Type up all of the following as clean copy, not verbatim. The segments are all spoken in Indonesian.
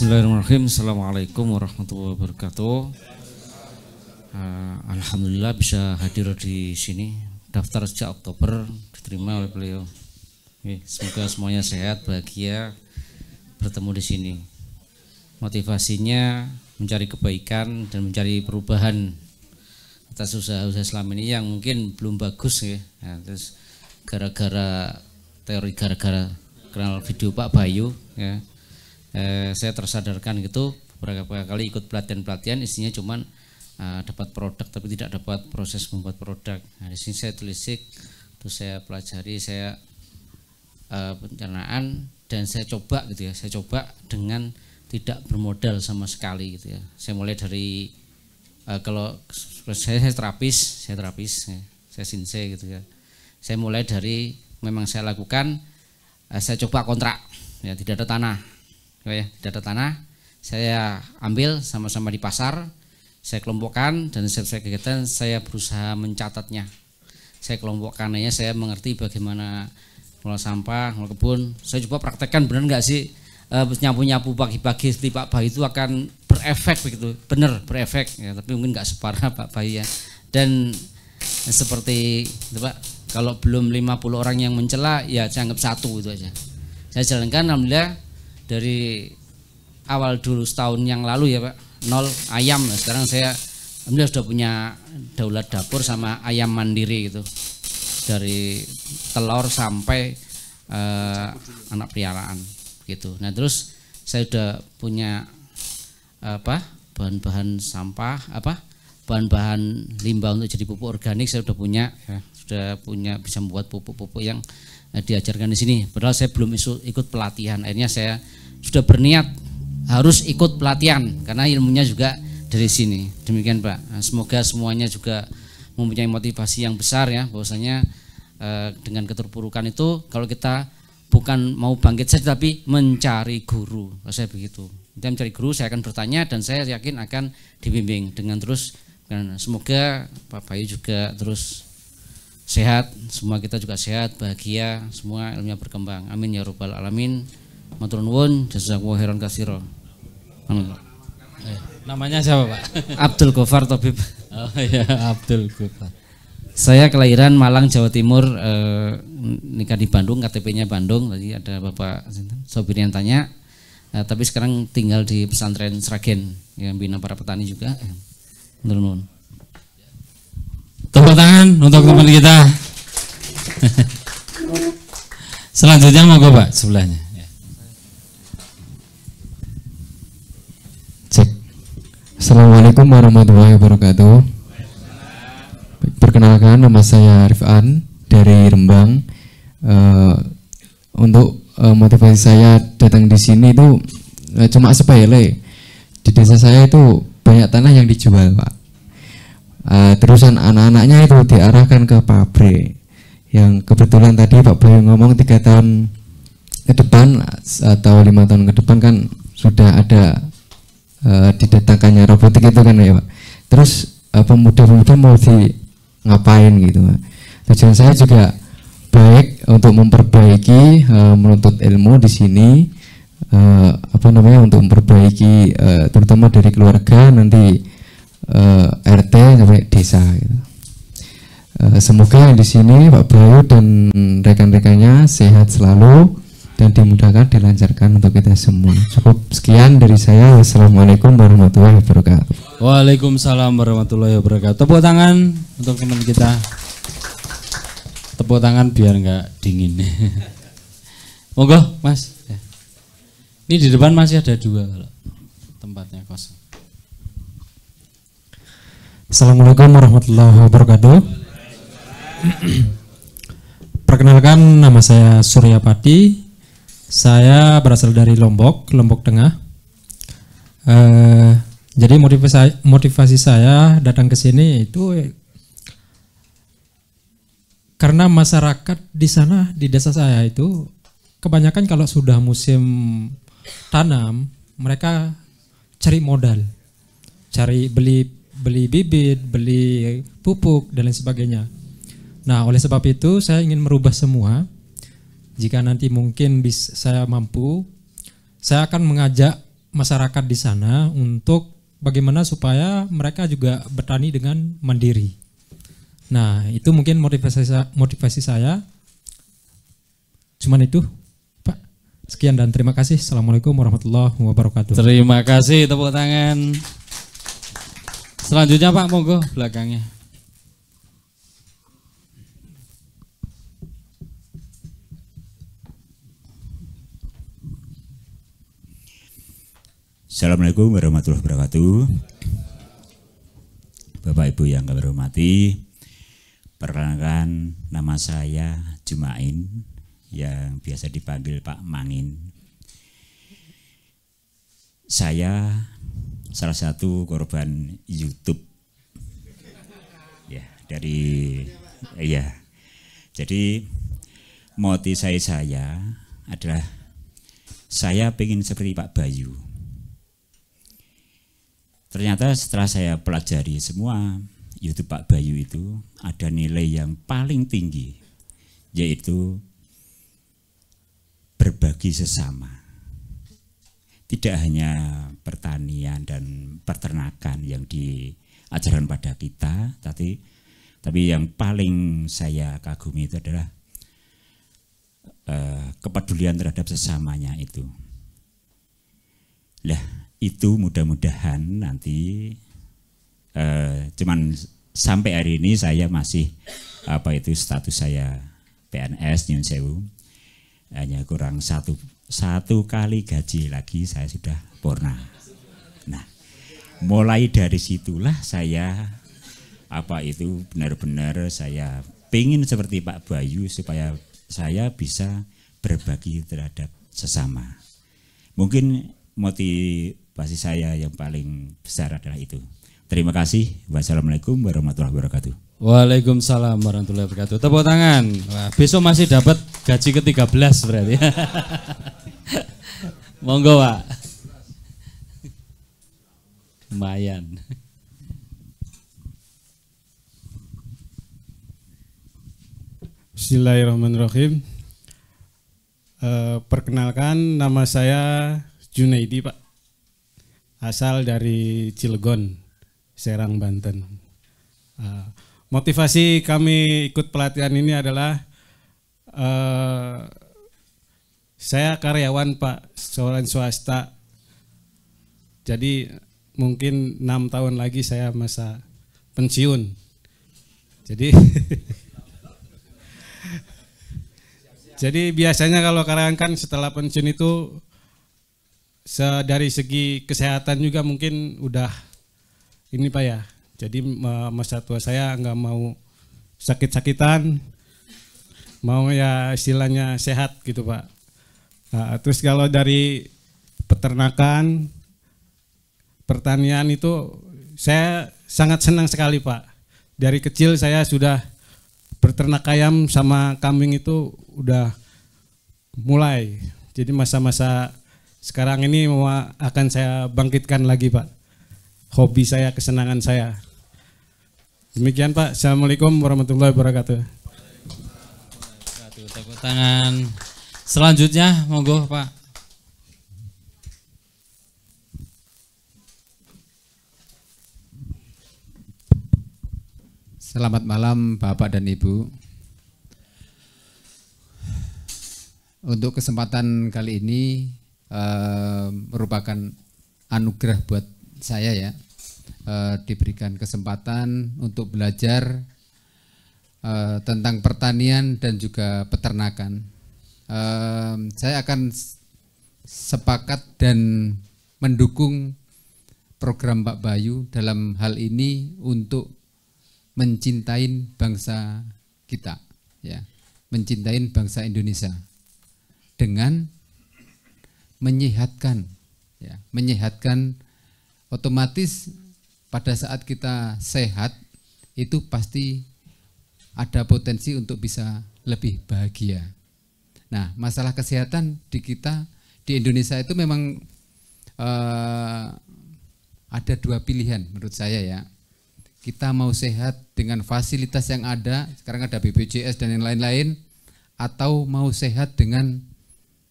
Bismillahirrahmanirrahim. Assalamualaikum warahmatullahi wabarakatuh. Alhamdulillah bisa hadir di sini. Daftar sejak Oktober, diterima oleh beliau. Semoga semuanya sehat, bahagia, bertemu di sini. Motivasinya mencari kebaikan dan mencari perubahan atas usaha-usaha selama ini yang mungkin belum bagus ya. Nah, terus gara-gara kenal video Pak Bayu ya. Saya tersadarkan gitu beberapa kali ikut pelatihan isinya cuman dapat produk tapi tidak dapat proses membuat produk. Nah, di sini saya telisik, terus saya pelajari, saya pencernaan dan saya coba gitu ya. Saya coba dengan tidak bermodal sama sekali gitu ya. Saya mulai dari kalau saya terapis, saya sensei gitu ya. Saya mulai dari memang saya lakukan, saya coba kontrak ya, tidak ada tanah. Ya, tidak ada tanah, saya ambil sama-sama di pasar, saya kelompokkan dan setiap kegiatan saya berusaha mencatatnya. Saya kelompokkannya, saya mengerti bagaimana mengolah sampah, mengolah kebun. Saya coba praktekkan benar nggak sih nyapu-nyapu pagi-pagi seperti Pak Bayu itu akan berefek begitu, benar berefek ya, tapi mungkin nggak separah Pak Bayu ya. Dan seperti itu Pak, kalau belum 50 orang yang mencela ya saya anggap satu itu aja. Saya jalankan alhamdulillah. Dari awal dulu setahun yang lalu ya Pak, 0 ayam. Nah, sekarang saya alhamdulillah sudah punya daulat dapur sama ayam mandiri gitu. Dari telur sampai anak peliharaan gitu. Nah, terus saya sudah punya bahan-bahan sampah, bahan-bahan limbah untuk jadi pupuk organik saya sudah punya ya, bisa membuat pupuk-pupuk yang diajarkan di sini. Padahal saya belum ikut pelatihan. Akhirnya saya sudah berniat harus ikut pelatihan karena ilmunya juga dari sini. Demikian Pak. Nah, semoga semuanya juga mempunyai motivasi yang besar ya, bahwasanya dengan keterpurukan itu kalau kita bukan mau bangkit saja tapi mencari guru. Kalau saya begitu. Kita mencari guru, saya akan bertanya dan saya yakin akan dibimbing dengan terus. Semoga Pak Bayu juga terus sehat, semua kita juga sehat, bahagia, semua ilmunya berkembang. Amin ya rabbal alamin. Matur nuwun, jazakumullahu khairan katsira. Namanya siapa Pak? Abdul Ghaffar Thabib. Oh iya, Abdul Ghaffar. Saya kelahiran Malang, Jawa Timur, nikah di Bandung, KTP-nya Bandung. Tadi ada Bapak Sobir yang tanya, tapi sekarang tinggal di pesantren Sragen yang bina para petani juga. Matur nuwun. Tepuk tangan untuk teman kita. Selanjutnya monggo Pak sebelahnya. Cek. Assalamualaikum warahmatullahi wabarakatuh. Perkenalkan, nama saya Rifan dari Rembang. Untuk motivasi saya datang di sini itu cuma sepele. Di desa saya itu banyak tanah yang dijual Pak. Terusan anak-anaknya itu diarahkan ke pabrik. Yang kebetulan tadi Pak Bayu ngomong 3 tahun ke depan atau 5 tahun ke depan kan sudah ada didatangkannya robotik itu kan ya Pak. Terus pemuda-pemuda mau di ngapain gitu Pak. Tujuan saya juga baik untuk memperbaiki menuntut ilmu di sini, untuk memperbaiki terutama dari keluarga nanti RT sampai desa gitu. Semoga yang di sini Pak Bayu dan rekan-rekannya sehat selalu dan dimudahkan, dilancarkan untuk kita semua. Cukup sekian dari saya. Wassalamualaikum warahmatullahi wabarakatuh. Waalaikumsalam warahmatullahi wabarakatuh. Tepuk tangan untuk teman kita. Tepuk tangan biar nggak dingin. Monggo Mas. Ini di depan masih ada 2 kalau tempatnya kosong. Assalamualaikum warahmatullahi wabarakatuh. Perkenalkan, nama saya Surya Pati. Saya berasal dari Lombok Tengah. Jadi motivasi saya datang ke sini itu karena masyarakat di sana, di desa saya itu kebanyakan kalau sudah musim tanam mereka cari modal, cari beli bibit, beli pupuk dan lain sebagainya. Nah, oleh sebab itu saya ingin merubah semua. Jika nanti mungkin saya mampu, saya akan mengajak masyarakat di sana untuk bagaimana supaya mereka juga bertani dengan mandiri. Nah, itu mungkin motivasi saya. Cuman itu, Pak. Sekian dan terima kasih. Assalamualaikum warahmatullahi wabarakatuh. Terima kasih, tepuk tangan. Selanjutnya Pak, monggo belakangnya. Assalamualaikum warahmatullahi wabarakatuh. Bapak Ibu yang kami hormati, perkenalkan nama saya Jumain yang biasa dipanggil Pak Mangin. Saya salah satu korban YouTube. Ya, Jadi motivasi saya adalah saya pengen seperti Pak Bayu. Ternyata setelah saya pelajari semua YouTube Pak Bayu itu ada nilai yang paling tinggi, yaitu berbagi sesama. Tidak hanya pertanian dan peternakan yang diajarkan pada kita, tapi yang paling saya kagumi itu adalah kepedulian terhadap sesamanya itu. Lah, itu mudah-mudahan nanti cuman sampai hari ini saya masih status saya PNS Nyun Sewu, hanya kurang satu kali gaji lagi saya sudah purna. Nah, mulai dari situlah saya benar-benar saya pengen seperti Pak Bayu supaya saya bisa berbagi terhadap sesama. Mungkin motivasi saya yang paling besar adalah itu. Terima kasih. Wassalamualaikum warahmatullahi wabarakatuh. Waalaikumsalam warahmatullahi wabarakatuh. Tepuk tangan. Wah, besok masih dapat gaji ke-13 berarti. Monggo, Pak. Lumayan. Bismillahirrahmanirrahim. Perkenalkan, nama saya Junaidi, Pak. Asal dari Cilegon, Serang, Banten. Motivasi kami ikut pelatihan ini adalah saya karyawan, Pak, seorang swasta. Jadi mungkin 6 tahun lagi saya masa pensiun. Jadi Jadi biasanya kalau karyawan kan setelah pensiun itu dari segi kesehatan juga mungkin udah ini Pak ya. Jadi masa tua saya nggak mau sakit-sakitan, mau ya istilahnya sehat gitu Pak. Nah, terus kalau dari peternakan, pertanian itu saya sangat senang sekali Pak. Dari kecil saya sudah berternak ayam sama kambing itu udah mulai. Jadi masa-masa sekarang ini akan saya bangkitkan lagi Pak. Hobi saya, kesenangan saya. Demikian Pak. Assalamualaikum warahmatullahi wabarakatuh. Tepuk tangan. Selanjutnya monggo Pak. Selamat malam Bapak dan Ibu. Untuk kesempatan kali ini merupakan anugerah buat saya ya, diberikan kesempatan untuk belajar tentang pertanian dan juga peternakan. Saya akan sepakat dan mendukung program Pak Bayu dalam hal ini untuk mencintai bangsa kita, ya, mencintai bangsa Indonesia dengan menyehatkan, ya, menyehatkan. Otomatis pada saat kita sehat itu pasti ada potensi untuk bisa lebih bahagia. Nah, masalah kesehatan di kita di Indonesia itu memang ada dua pilihan menurut saya ya. Kita mau sehat dengan fasilitas yang ada, sekarang ada BPJS dan yang lain-lain, atau mau sehat dengan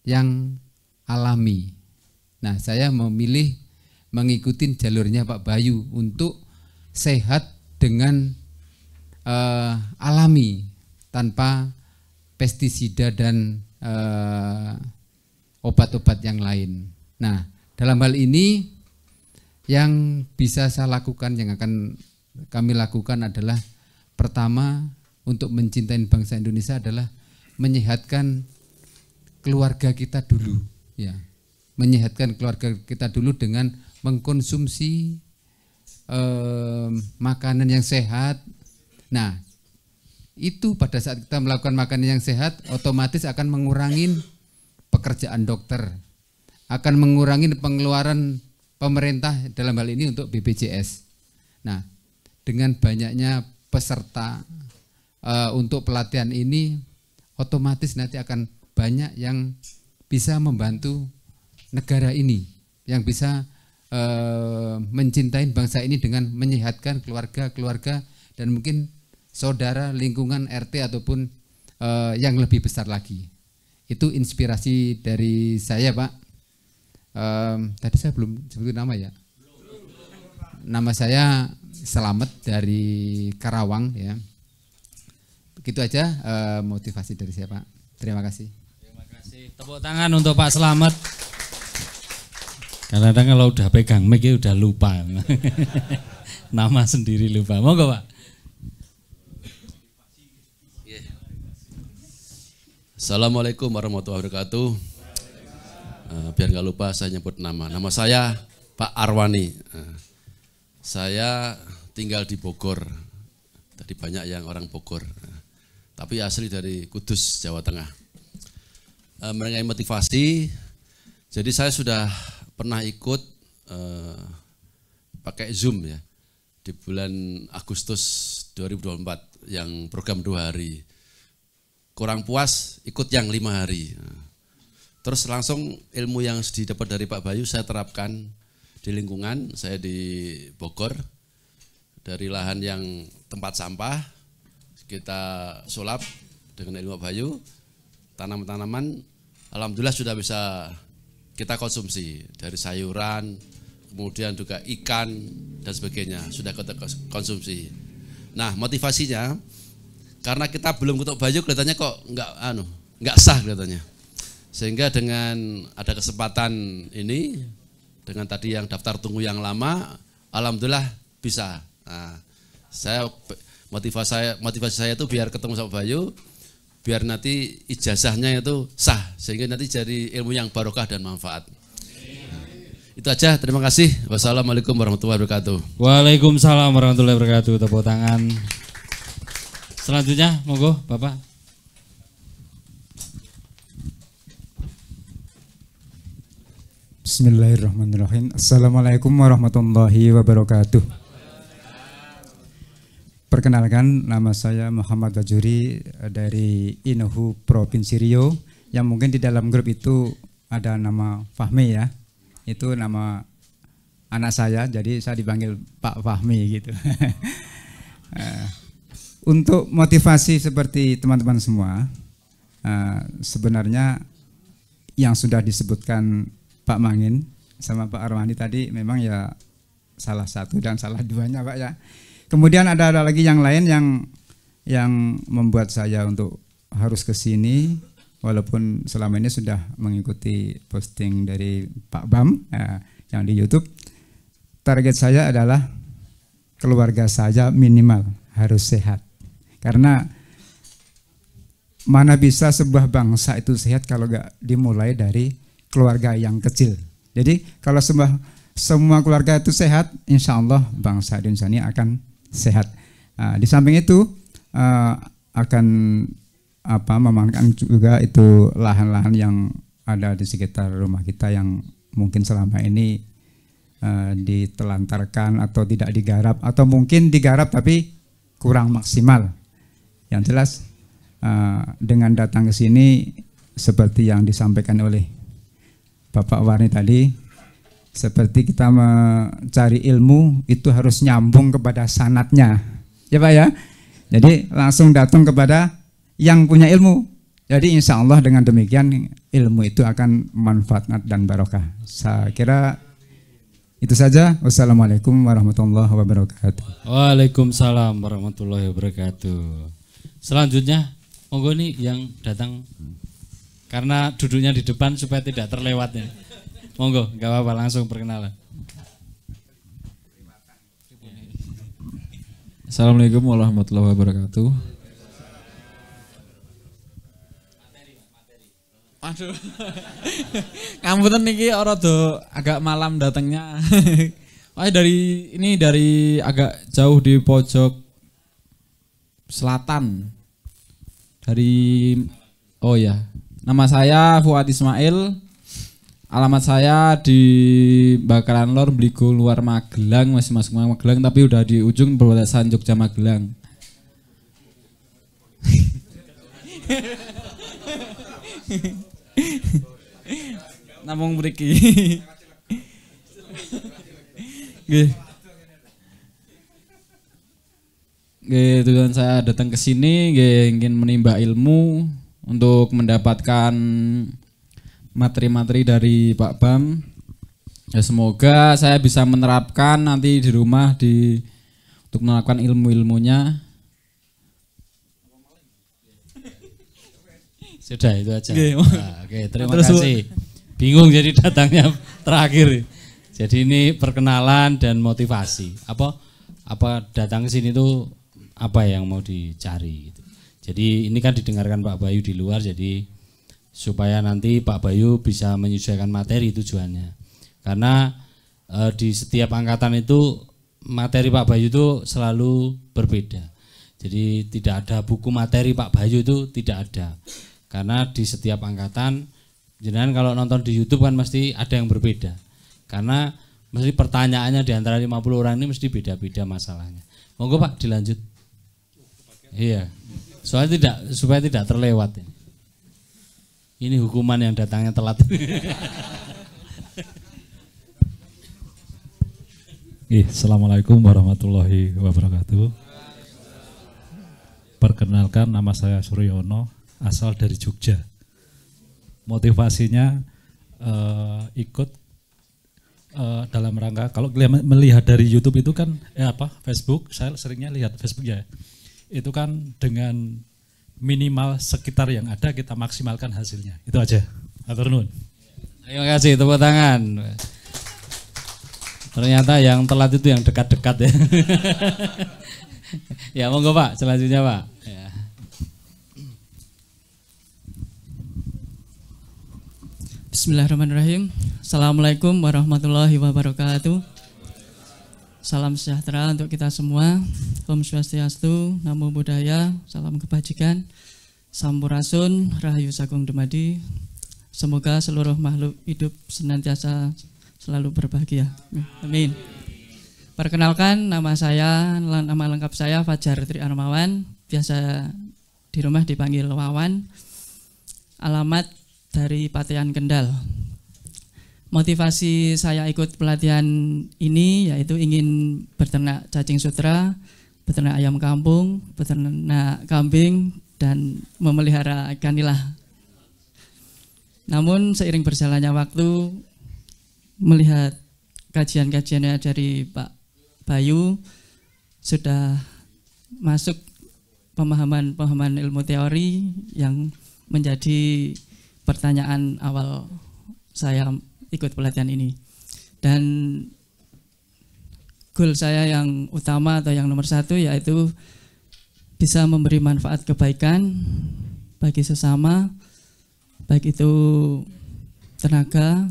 yang alami, Nah, saya memilih mengikuti jalurnya Pak Bayu untuk sehat dengan alami tanpa pestisida dan obat-obat yang lain. Nah, dalam hal ini yang bisa saya lakukan, yang akan kami lakukan adalah pertama, untuk mencintai bangsa Indonesia adalah menyehatkan keluarga kita dulu, ya. Menyehatkan keluarga kita dulu dengan mengkonsumsi makanan yang sehat. Nah, itu pada saat kita melakukan makanan yang sehat, otomatis akan mengurangi pekerjaan dokter, akan mengurangi pengeluaran pemerintah dalam hal ini untuk BPJS. Nah, dengan banyaknya peserta untuk pelatihan ini, otomatis nanti akan banyak yang bisa membantu negara ini, yang bisa mencintai bangsa ini dengan menyehatkan keluarga-keluarga dan mungkin saudara, lingkungan RT ataupun yang lebih besar lagi. Itu inspirasi dari saya, Pak. Tadi saya belum sebut nama ya. Nama saya Selamat dari Karawang, ya. Begitu aja motivasi dari saya, Pak. Terima kasih. Terima kasih. Tepuk tangan untuk Pak Selamat. Kadang-kadang kalau udah pegang mic ya udah lupa. Nama sendiri lupa. Monggo, Pak. Assalamualaikum warahmatullahi wabarakatuh. Biar nggak lupa saya nyebut nama. Nama saya Pak Arwani. Saya tinggal di Bogor. Tadi banyak yang orang Bogor. Tapi asli dari Kudus, Jawa Tengah. Mengenai motivasi, jadi saya sudah pernah ikut pakai Zoom ya di bulan Agustus 2024 yang program 2 hari. Kurang puas ikut yang 5 hari. Terus langsung ilmu yang didapat dari Pak Bayu saya terapkan di lingkungan saya di Bogor. Dari lahan yang tempat sampah kita sulap dengan ilmu Pak Bayu, tanaman-tanaman alhamdulillah sudah bisa kita konsumsi, dari sayuran, kemudian juga ikan dan sebagainya sudah kita konsumsi. Nah, motivasinya karena kita belum ketok Bayu kelihatannya kok nggak sah kelihatannya. Sehingga dengan ada kesempatan ini, dengan tadi yang daftar tunggu yang lama, alhamdulillah bisa. Nah, motivasi saya itu biar ketemu sama Bayu, biar nanti ijazahnya itu sah, sehingga nanti jadi ilmu yang barokah dan manfaat. Itu aja, terima kasih. Wassalamualaikum warahmatullahi wabarakatuh. Waalaikumsalam warahmatullahi wabarakatuh. Tepuk tangan. Selanjutnya, monggo Bapak. Bismillahirrahmanirrahim. Assalamualaikum warahmatullahi wabarakatuh. Perkenalkan, nama saya Muhammad Bajuri dari Inuhu Provinsi Riau, yang mungkin di dalam grup itu ada nama Fahmi ya. Itu nama anak saya, jadi saya dipanggil Pak Fahmi gitu. Untuk motivasi seperti teman-teman semua, sebenarnya yang sudah disebutkan Pak Mangin sama Pak Arwani tadi memang ya salah satu dan salah duanya, Pak ya. Kemudian ada lagi yang lain yang membuat saya untuk harus ke sini, walaupun selama ini sudah mengikuti posting dari Pak Bam yang di YouTube. Target saya adalah keluarga saya minimal harus sehat. Karena mana bisa sebuah bangsa itu sehat kalau nggak dimulai dari keluarga yang kecil. Jadi kalau semua keluarga itu sehat, insya Allah bangsa Indonesia ini akan sehat. Di samping itu akan memanfaatkan juga itu lahan-lahan yang ada di sekitar rumah kita yang mungkin selama ini ditelantarkan atau tidak digarap, atau mungkin digarap tapi kurang maksimal. Yang jelas dengan datang ke sini seperti yang disampaikan oleh Bapak Warni tadi, seperti kita mencari ilmu itu harus nyambung kepada sanatnya, ya Pak ya. Jadi langsung datang kepada yang punya ilmu, Jadi insya Allah dengan demikian ilmu itu akan manfaat dan barokah. Saya kira itu saja. Wassalamualaikum warahmatullahi wabarakatuh. Waalaikumsalam warahmatullahi wabarakatuh. Selanjutnya, monggo nih yang datang karena duduknya di depan supaya tidak terlewatnya. Monggo, nggak apa-apa, langsung perkenalan. Assalamualaikum warahmatullahi wabarakatuh. Aduh, ngapunten niki rada agak malam datangnya. dari agak jauh di pojok selatan. Oh ya, nama saya Fuad Ismail. Alamat saya di Bakaran Lor, Bligo, luar Magelang, masih masuk Magelang tapi udah di ujung perbatasan Jogja Magelang. Namung mriki. Nggih. Tujuan saya datang ke sini ingin menimba ilmu untuk mendapatkan materi-materi dari Pak Bam. Ya, semoga saya bisa menerapkan nanti di rumah untuk menerapkan ilmu-ilmunya. Sudah itu aja. Oke, terima kasih. Bingung jadi datangnya terakhir. Jadi ini perkenalan dan motivasi. Apa datang ke sini tuh apa yang mau dicari gitu. Jadi ini kan didengarkan Pak Bayu di luar, jadi supaya nanti Pak Bayu bisa menyesuaikan materi tujuannya. Karena di setiap angkatan itu materi Pak Bayu itu selalu berbeda. Jadi tidak ada buku materi Pak Bayu itu tidak ada. Karena di setiap angkatan, jenengan kalau nonton di YouTube kan mesti ada yang berbeda. Karena mesti pertanyaannya di antara 50 orang ini mesti beda-beda masalahnya. Monggo Pak dilanjut. Iya. Supaya tidak terlewat ini. Ini hukuman yang datangnya telat. Assalamualaikum warahmatullahi wabarakatuh. Perkenalkan, nama saya Suryono, asal dari Jogja. Motivasinya ikut dalam rangka, kalau kalian melihat dari YouTube itu kan Facebook, saya seringnya lihat Facebook ya. Itu kan dengan minimal sekitar yang ada kita maksimalkan hasilnya. Itu aja. Hatur nuhun. Terima kasih, tepuk tangan. Ternyata yang telat itu yang dekat-dekat ya. Ya monggo Pak, selanjutnya Pak. Ya. Bismillahirrahmanirrahim. Assalamualaikum warahmatullahi wabarakatuh. Salam sejahtera untuk kita semua. Om Swastiastu, Namo Buddhaya, salam kebajikan, Sampurasun, Rahayu Sagung Dumadi. Semoga seluruh makhluk hidup senantiasa selalu berbahagia. Amin. Perkenalkan, nama lengkap saya Fajar Tri Armawan, biasa di rumah dipanggil Wawan. Alamat dari Patean Kendal. Motivasi saya ikut pelatihan ini yaitu ingin beternak cacing sutra, beternak ayam kampung, beternak kambing, dan memelihara ikan nila. Namun seiring berjalannya waktu, melihat kajian-kajiannya dari Pak Bayu, sudah masuk pemahaman ilmu teori yang menjadi pertanyaan awal saya ikut pelatihan ini. Dan goal saya yang utama atau yang nomor satu yaitu bisa memberi manfaat kebaikan bagi sesama, baik itu tenaga,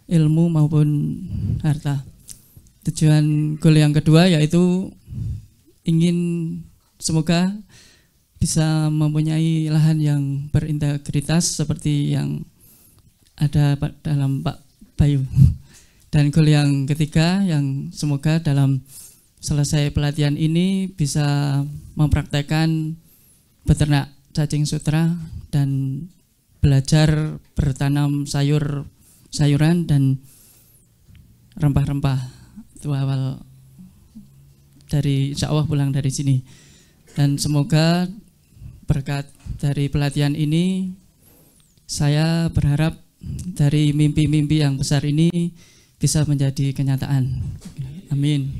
ilmu maupun harta. Tujuan goal yang kedua yaitu ingin semoga bisa mempunyai lahan yang berintegritas seperti yang ada dalam Pak Bayu. Dan goal yang ketiga yang semoga dalam selesai pelatihan ini bisa mempraktekkan beternak cacing sutra dan belajar bertanam sayuran dan rempah-rempah. Itu awal dari insya Allah pulang dari sini. Dan semoga berkat dari pelatihan ini, saya berharap dari mimpi-mimpi yang besar ini bisa menjadi kenyataan. Amin.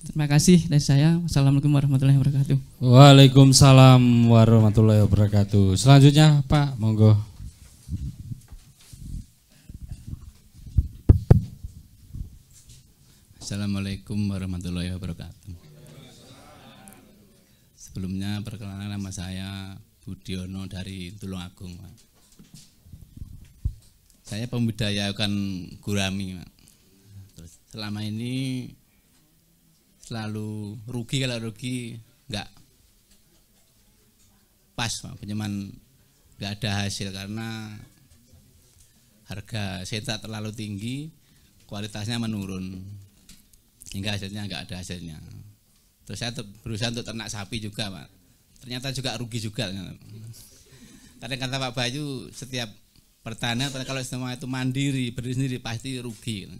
Terima kasih dari saya. Wassalamualaikum warahmatullahi wabarakatuh. Waalaikumsalam warahmatullahi wabarakatuh. Selanjutnya Pak, monggo. Assalamualaikum warahmatullahi wabarakatuh. Sebelumnya perkenalan, nama saya Budiono dari Tulungagung, Pak. Saya pembudidayakan gurami, Pak. Terus selama ini selalu rugi, kalau rugi enggak pas, Pak. Cuman enggak ada hasil karena harga setat terlalu tinggi, kualitasnya menurun, hingga hasilnya enggak ada hasilnya. Terus saya berusaha untuk ternak sapi juga, Pak. Ternyata juga rugi juga. Kadang kata Pak Bayu, setiap pertanian kalau semua itu mandiri, berdiri sendiri pasti rugi.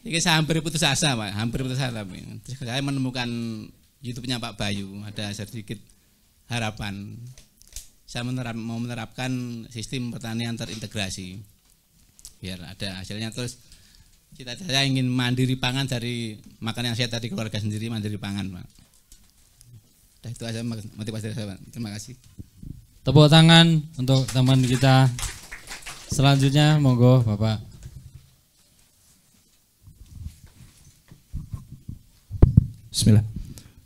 Ini saya hampir putus asa, Pak. Hampir putus asa. Terus saya menemukan YouTube-nya Pak Bayu, ada sedikit harapan. Saya mau menerapkan sistem pertanian terintegrasi, biar ada hasilnya. Terus cita-cita saya ingin mandiri pangan dari makan yang sehat dari keluarga sendiri, mandiri pangan, Pak. Nah, itu aja motivasi saya, Pak. Terima kasih. Tepuk tangan untuk teman kita. Selanjutnya monggo Bapak. Bismillah.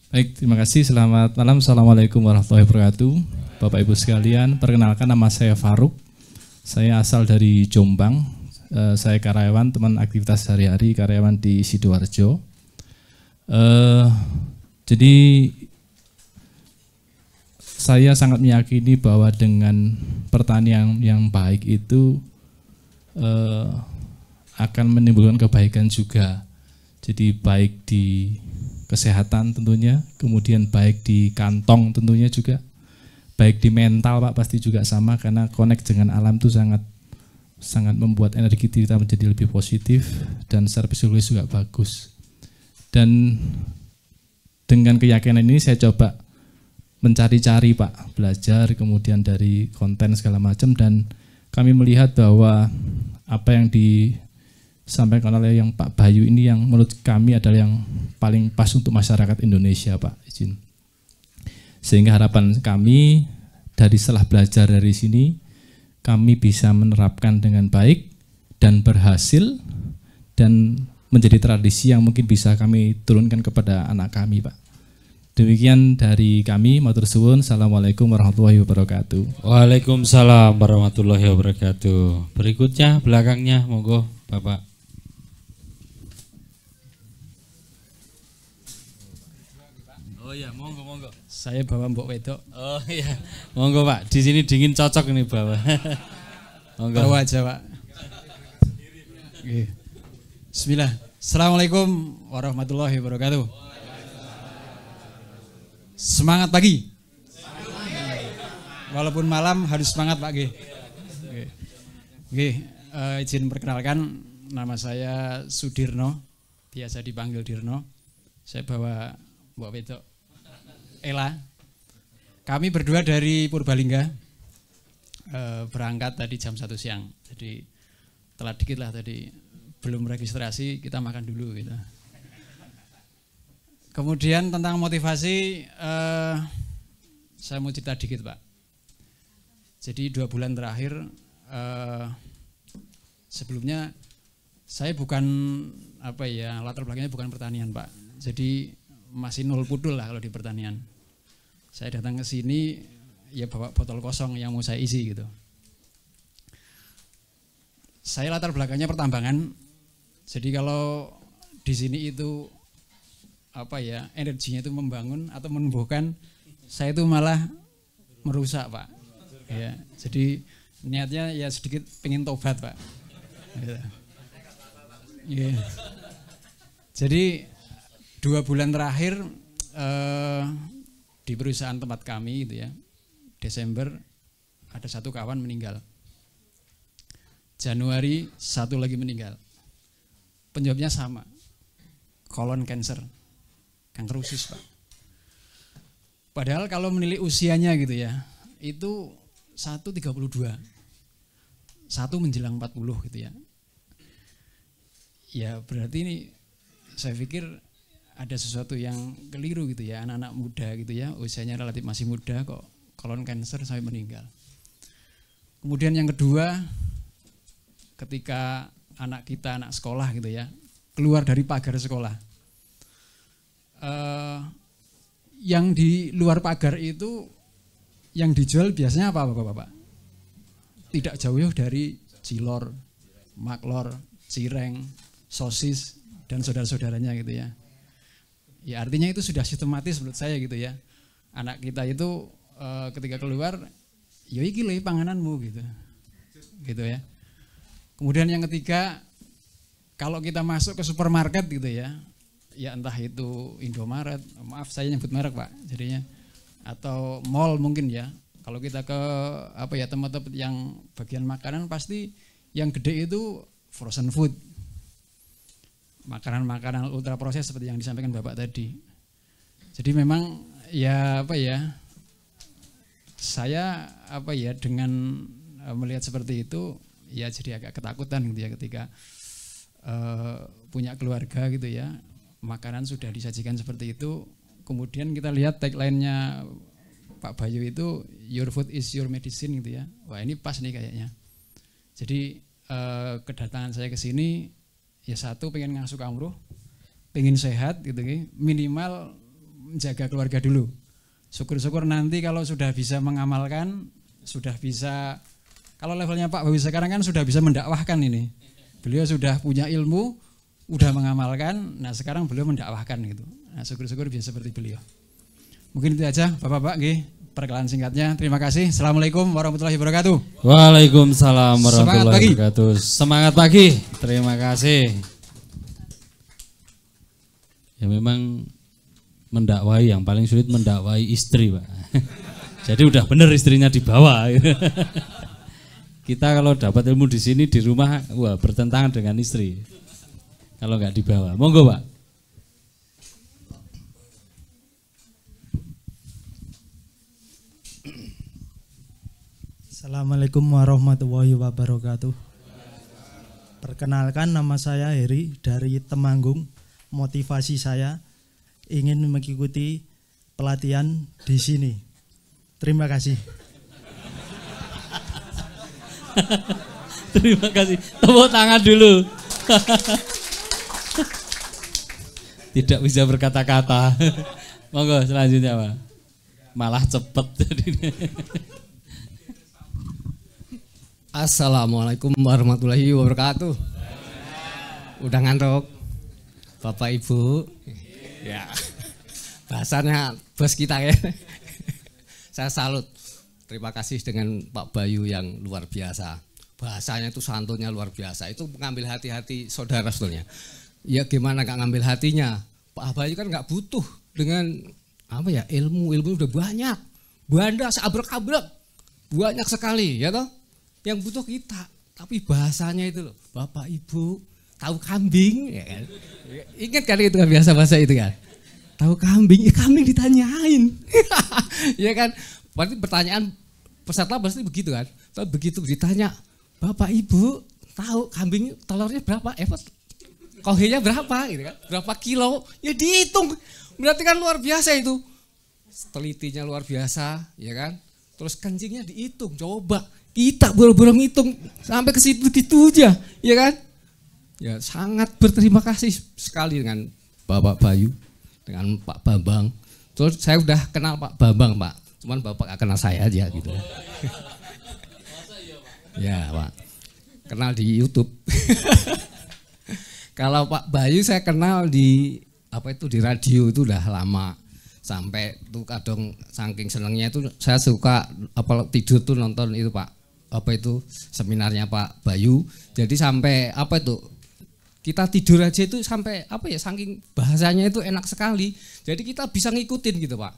Baik, terima kasih. Selamat malam. Assalamualaikum warahmatullahi wabarakatuh. Bapak Ibu sekalian, perkenalkan nama saya Faruk. Saya asal dari Jombang. Saya karyawan, teman aktivitas sehari-hari, karyawan di Sidoarjo. Jadi saya sangat meyakini bahwa dengan pertanian yang baik itu akan menimbulkan kebaikan juga. Jadi baik di kesehatan tentunya, kemudian baik di kantong tentunya juga, baik di mental Pak pasti juga sama, karena connect dengan alam itu sangat membuat energi kita menjadi lebih positif dan secara psikologis juga bagus. Dan dengan keyakinan ini saya coba mencari-cari Pak, belajar kemudian dari konten segala macam, dan kami melihat bahwa apa yang disampaikan oleh yang Pak Bayu ini yang menurut kami adalah yang paling pas untuk masyarakat Indonesia, Pak. Izin. Sehingga harapan kami dari setelah belajar dari sini, kami bisa menerapkan dengan baik dan berhasil dan menjadi tradisi yang mungkin bisa kami turunkan kepada anak kami, Pak. Demikian dari kami, matur suwun. Assalamualaikum warahmatullahi wabarakatuh. Waalaikumsalam warahmatullahi wabarakatuh. Berikutnya belakangnya monggo Bapak. Oh iya, monggo. Saya bawa Mbok Wedok. Oh iya. Monggo Pak, di sini dingin cocok ini bawa. Monggo. Bawa aja, Pak. Oke. Bismillah. Assalamualaikum warahmatullahi wabarakatuh. Semangat pagi. Walaupun malam harus semangat, Pak G. Oke. Izin perkenalkan, nama saya Sudirno, biasa dipanggil Dirno. Saya bawa Mbok Wedok Ela. Kami berdua dari Purbalingga, berangkat tadi jam 1 siang. Jadi telat dikit lah tadi, belum registrasi, kita makan dulu gitu. Kemudian tentang motivasi, saya mau cerita dikit Pak. Jadi 2 bulan terakhir, sebelumnya saya bukan latar belakangnya bukan pertanian Pak. Jadi masih nol pudul lah kalau di pertanian. Saya datang ke sini ya bawa botol kosong yang mau saya isi gitu. Saya latar belakangnya pertambangan. Jadi kalau di sini itu energinya itu membangun atau menumbuhkan, saya itu malah merusak Pak. Ya, jadi niatnya ya sedikit pengen tobat Pak. Ya. Jadi 2 bulan terakhir di perusahaan tempat kami gitu ya, Desember ada 1 kawan meninggal, Januari 1 lagi meninggal. Penyebabnya sama, colon cancer, kanker usus Pak. Padahal kalau menilik usianya gitu ya, itu 1,32, 1 menjelang 40 gitu ya. Ya berarti ini saya pikir ada sesuatu yang keliru gitu ya, anak-anak muda gitu ya, usianya relatif masih muda kok colon cancer sampai meninggal. Kemudian yang kedua, ketika anak kita, anak sekolah gitu ya, keluar dari pagar sekolah, yang di luar pagar itu yang dijual biasanya apa Bapak-Bapak? Tidak jauh dari cilor, maklor, cireng, sosis dan saudara-saudaranya gitu ya. Ya artinya itu sudah sistematis menurut saya gitu ya. Anak kita itu ketika keluar, ya iki lho pangananmu gitu. Gitu ya. Kemudian yang ketiga, kalau kita masuk ke supermarket gitu ya, ya entah itu Indomaret, maaf saya nyebut merek Pak, jadinya, atau mall mungkin ya. Kalau kita ke apa ya tempat-tempat yang bagian makanan pasti yang gede itu frozen food, makanan-makanan ultra proses seperti yang disampaikan Bapak tadi. Jadi memang ya apa ya, saya apa ya dengan melihat seperti itu ya jadi agak ketakutan gitu ya ketika punya keluarga gitu ya, makanan sudah disajikan seperti itu, kemudian kita lihat tagline-nya Pak Bayu itu your food is your medicine gitu ya. Wah ini pas nih kayaknya. Jadi kedatangan saya ke sini ya satu pengen ngasuh kamruh, pengen sehat gitu ya, minimal menjaga keluarga dulu. Syukur-syukur nanti kalau sudah bisa mengamalkan, sudah bisa, kalau levelnya Pak Bayu sekarang kan sudah bisa mendakwahkan ini. Beliau sudah punya ilmu, udah mengamalkan, nah sekarang beliau mendakwahkan gitu. Nah syukur-syukur bisa seperti beliau. Mungkin itu aja Bapak-bapak, perkenalan singkatnya. Terima kasih. Assalamualaikum warahmatullahi wabarakatuh. Waalaikumsalam warahmatullahi wabarakatuh. Semangat pagi. Terima kasih. Ya memang mendakwai yang paling sulit mendakwai istri, Pak. Jadi udah bener istrinya dibawa. Kita kalau dapat ilmu di sini di rumah, wah bertentangan dengan istri. Kalau nggak dibawa, monggo Pak. Assalamualaikum warahmatullahi wabarakatuh. Perkenalkan, nama saya Heri dari Temanggung. Motivasi saya ingin mengikuti pelatihan di sini. Terima kasih. Terima kasih. Tepuk tangan dulu. Tidak bisa berkata-kata. Monggo selanjutnya Pak. Malah cepet jadinya. Assalamualaikum warahmatullahi wabarakatuh. Udah ngantuk Bapak Ibu? Ya, bahasanya bos kita ya. Saya salut. Terima kasih dengan Pak Bayu yang luar biasa. Bahasanya itu santunnya luar biasa. Itu mengambil hati-hati saudara sebetulnya. Ya gimana gak ngambil hatinya? Pak Bayu kan gak butuh dengan apa ya, ilmu udah banyak. Banda seabrek-abrek. Banyak sekali ya toh. Yang butuh kita, tapi bahasanya itu loh, Bapak Ibu tahu kambing, ya kan? Ingat kan itu kan biasa bahasa itu kan? Tahu kambing, ya kambing ditanyain, ya kan? Berarti pertanyaan peserta pasti begitu kan? Tapi begitu ditanya, Bapak Ibu tahu kambing telurnya berapa? Kohenya berapa? Gitu kan? Berapa kilo? Ya dihitung, berarti kan luar biasa itu, telitinya luar biasa, ya kan? Terus kencingnya dihitung, coba. Kita boro-boro ngitung sampai ke situ gitu aja, ya kan? Ya sangat berterima kasih sekali dengan Bapak Bayu, dengan Pak Bambang. Terus saya udah kenal Pak Bambang Pak, cuman Bapak gak kenal saya aja gitu. Ya Pak, kenal di YouTube. Kalau Pak Bayu saya kenal di apa itu di radio itu udah lama. Sampai tuh kadang saking senengnya itu saya suka apa tidur tuh nonton itu Pak. Apa itu seminarnya Pak Bayu. Jadi sampai apa itu kita tidur aja itu sampai apa ya, saking bahasanya itu enak sekali. Jadi kita bisa ngikutin gitu Pak.